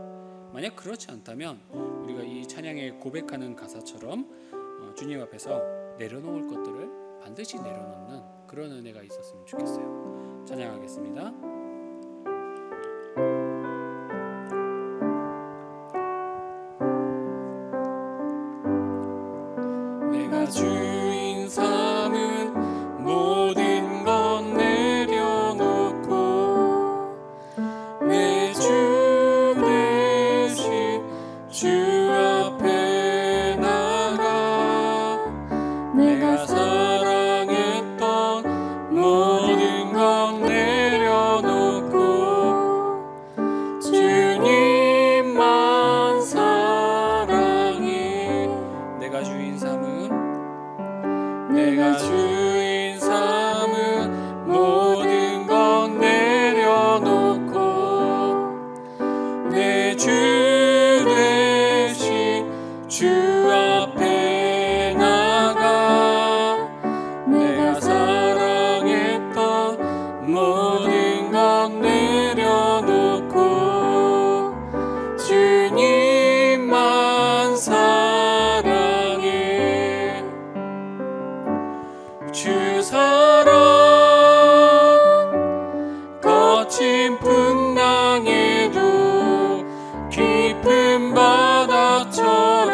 만약 그렇지 않다면 우리가 이 찬양에 고백하는 가사처럼 주님 앞에서 내려놓을 것들을 반드시 내려놓는 그런 은혜가 있었으면 좋겠어요. 찬양하겠습니다. 주인 삼은 모든 것 내려놓고 내 주 대신 주 앞에 나가 내가 사랑했던 모든 것 내려놓고 주님만 사랑해. 내가 주인 삼은 모든 것 내려놓고 내 주 대신 주 앞에 나가 내가 사랑했던 모든 것 내려놓고 주님만 사랑해. 주 사랑 거친 풍랑에도 깊은 바다처럼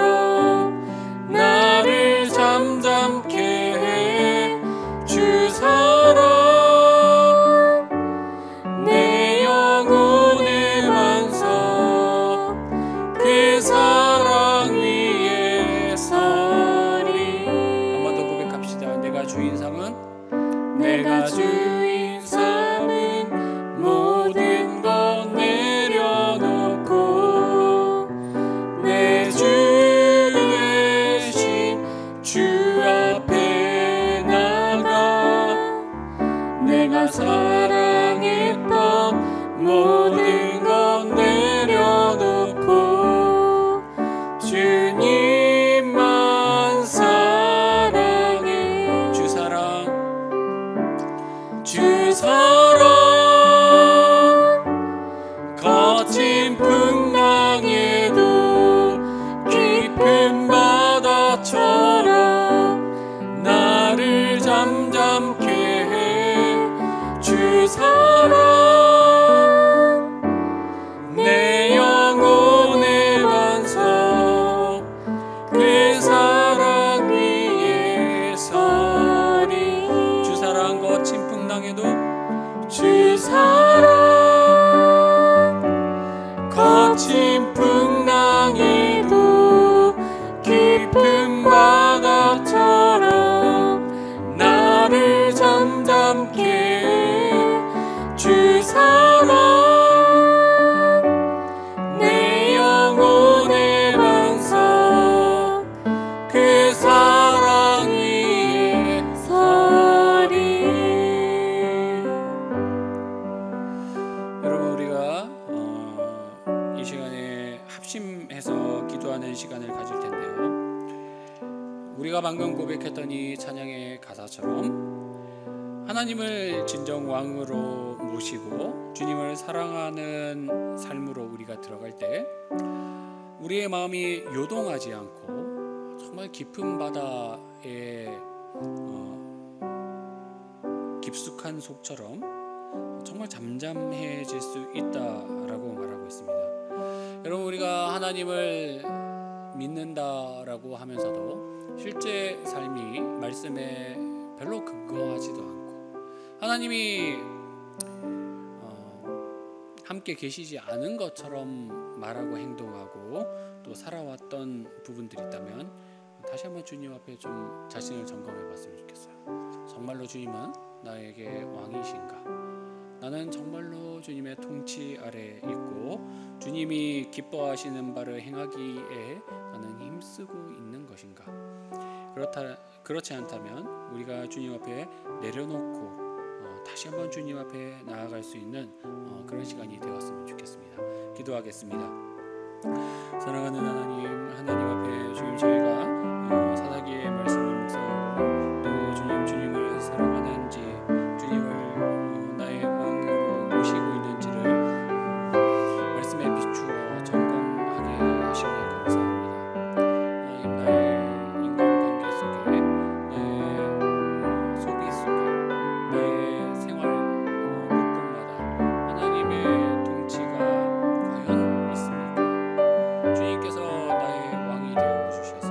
나를 잠잠케 해. 주 사랑 내 영혼의 완성 그 사랑 위에 서리. 한 번 더 고백합시다. 내가 주인 삼은 모든 것 내려놓고 내 주 대신 주 앞에 나가 내가 사랑했던 모든 것 내려놓고 주님만 사랑해. 주 사랑 거친 풍랑에도 깊은 바다처럼 나를 잠잠케 해. 주 사랑 내 영혼의 완성 그 사랑 위에 서리. 주 사랑 거친 풍랑에도 주 사랑 거친 풍랑에도 깊은 바다처럼 나를 잠잠케 해. 주 사랑 내 영혼의 완성 그 사랑 위에 서리. 여러분, 우리가 이 시간에 합심해서 기도하는 시간을 가질 텐데요, 우리가 방금 고백했던 이 찬양의 가사처럼 하나님을 진정 왕으로 모시고 주님을 사랑하는 삶으로 우리가 들어갈 때 우리의 마음이 요동하지 않고 정말 깊은 바다의 깊숙한 속처럼 정말 잠잠해질 수 있다라고 말하고 있습니다. 여러분, 우리가 하나님을 믿는다라고 하면서도 실제 삶이 말씀에 별로 근거하지도 않고 하나님이 함께 계시지 않은 것처럼 말하고 행동하고 또 살아왔던 부분들이 있다면 다시 한번 주님 앞에 좀 자신을 점검해 봤으면 좋겠어요. 정말로 주님은 나에게 왕이신가? 나는 정말로 주님의 통치 아래 있고 주님이 기뻐하시는 바를 행하기에 나는 힘쓰고 있는 것인가? 그렇지 않다면 우리가 주님 앞에 내려놓고 다시 한번 주님 앞에 나아갈 수 있는 그런 시간이 되었으면 좋겠습니다. 기도하겠습니다. 사랑하는 하나님 앞에 주님, 저희가 사사기의 말씀을 묵상하고 또 주님을 사랑하는지 주님을 나의 왕으로 모시고 있는지를 말씀에 비추어 점검하게 하시니 감사합니다. 하나님, 나의 인간관계 속에 내 소비 속에 내 생활 곳곳마다 하나님의 통치가 과연 있습니까? 주님께서 나의 왕이 되어 주셔서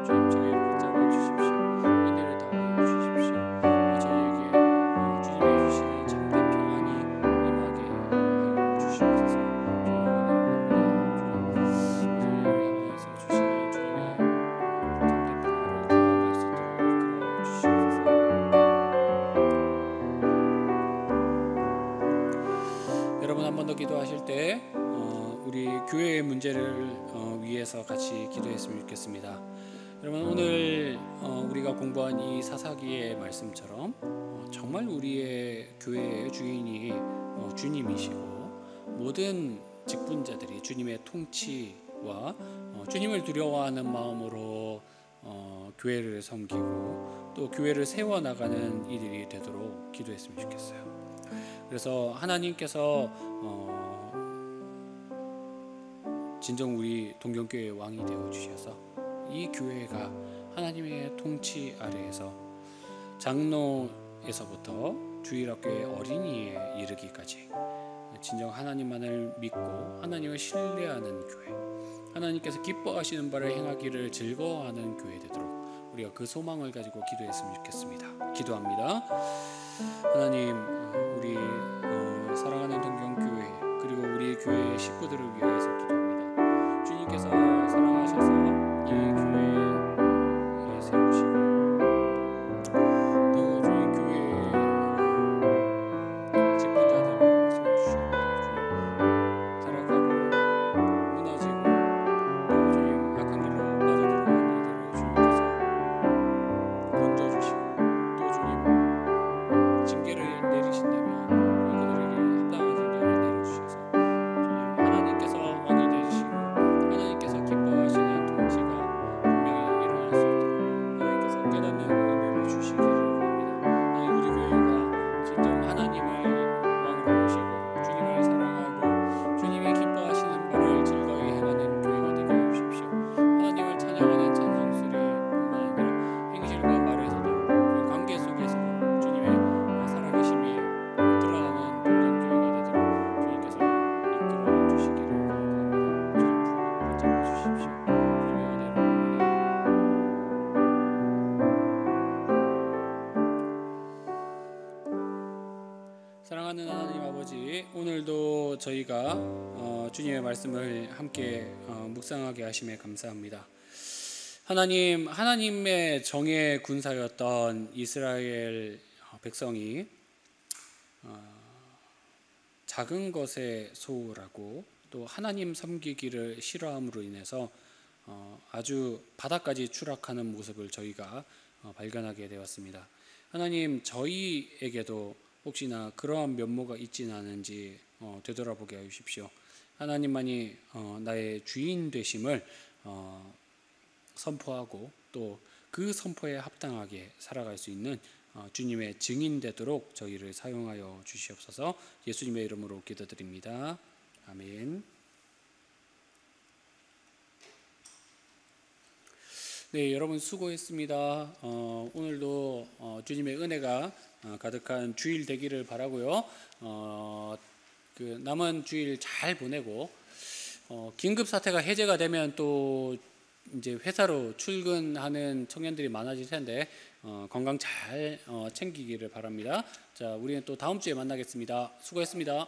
주님 저희를 붙잡아 주십시오. 은혜를 더하여 주십시오. 저희에게 주님이 주시는 참된 평안이 임하게 하여 주시옵소서. 저희를 향하여서 주시는 주님의 참된 평안을 경험할 수 있도록 이끌어 주시옵소서. 여러분 한 번 더 기도하실 때 우리 교회의 문제를 위해서 같이 기도했으면 좋겠습니다. 여러분 오늘 우리가 공부한 이 사사기의 말씀처럼 정말 우리의 교회의 주인이 주님이시고 모든 직분자들이 주님의 통치와 주님을 두려워하는 마음으로 교회를 섬기고 또 교회를 세워나가는 이들이 되도록 기도했으면 좋겠어요. 그래서 하나님께서 진정 우리 동경교회의 왕이 되어 주셔서 이 교회가 하나님의 통치 아래에서 장로에서부터 주일학교의 어린이에 이르기까지 진정 하나님만을 믿고 하나님을 신뢰하는 교회, 하나님께서 기뻐하시는 바를 행하기를 즐거워하는 교회 되도록 우리가 그 소망을 가지고 기도했으면 좋겠습니다. 기도합니다. 하나님, 우리 사랑하는 동경교회 그리고 우리 교회의 식구들을 위해서 기도합니다. 주님께서 사랑하셔서 이 교회에 세우시고 또 저희 교회의 직분자들을 세워주시고 타락하고 무너지고 또 주님 악한 길로 빠져들어간 이들을 주님께서 건져주시고 또 주님 징계를 내리신다면 그들에게 합당한 징계를 내려주셔서 주님 하나님께서 왕이 되시고 하나님께서 기뻐하시는 통치가 분명히 일어날 수 있도록 하나님께서 깨닫는 은혜를 주시기를 구합니다. 하나님 우리 교회가 진정 하나님을 왕으로 모시고 주님을 사랑하고 주님이 기뻐하시는 바를 즐거이 행하는 교회가 되게 해주십시오. 하나님을 찬양하는 찬송 소리뿐만 아니라 행실과 말에서도 주님 관계 속에서 주님의 살아계심이 드러나는 동경교회가 되도록 주님께서 이끌어 주시기를 간구합니다. 주님 붙잡아 주십시오. 주님의 은혜로 사랑하는 하나님 아버지, 오늘도 저희가 주님의 말씀을 함께 묵상하게 하심에 감사합니다. 하나님, 하나님의 정의 군사였던 이스라엘 백성이 작은 것에 소홀하고 또 하나님 섬기기를 싫어함으로 인해서 아주 바닥까지 추락하는 모습을 저희가 발견하게 되었습니다. 하나님, 저희에게도 혹시나 그러한 면모가 있지는 않은지 되돌아보게 하십시오. 하나님만이 나의 주인 되심을 선포하고 또 그 선포에 합당하게 살아갈 수 있는 주님의 증인 되도록 저희를 사용하여 주시옵소서. 예수님의 이름으로 기도드립니다. 아멘. 네, 여러분 수고했습니다. 오늘도 주님의 은혜가 가득한 주일 되기를 바라고요. 그 남은 주일 잘 보내고 긴급 사태가 해제가 되면 또 이제 회사로 출근하는 청년들이 많아질 텐데 건강 잘 챙기기를 바랍니다. 자, 우리는 또 다음 주에 만나겠습니다. 수고했습니다.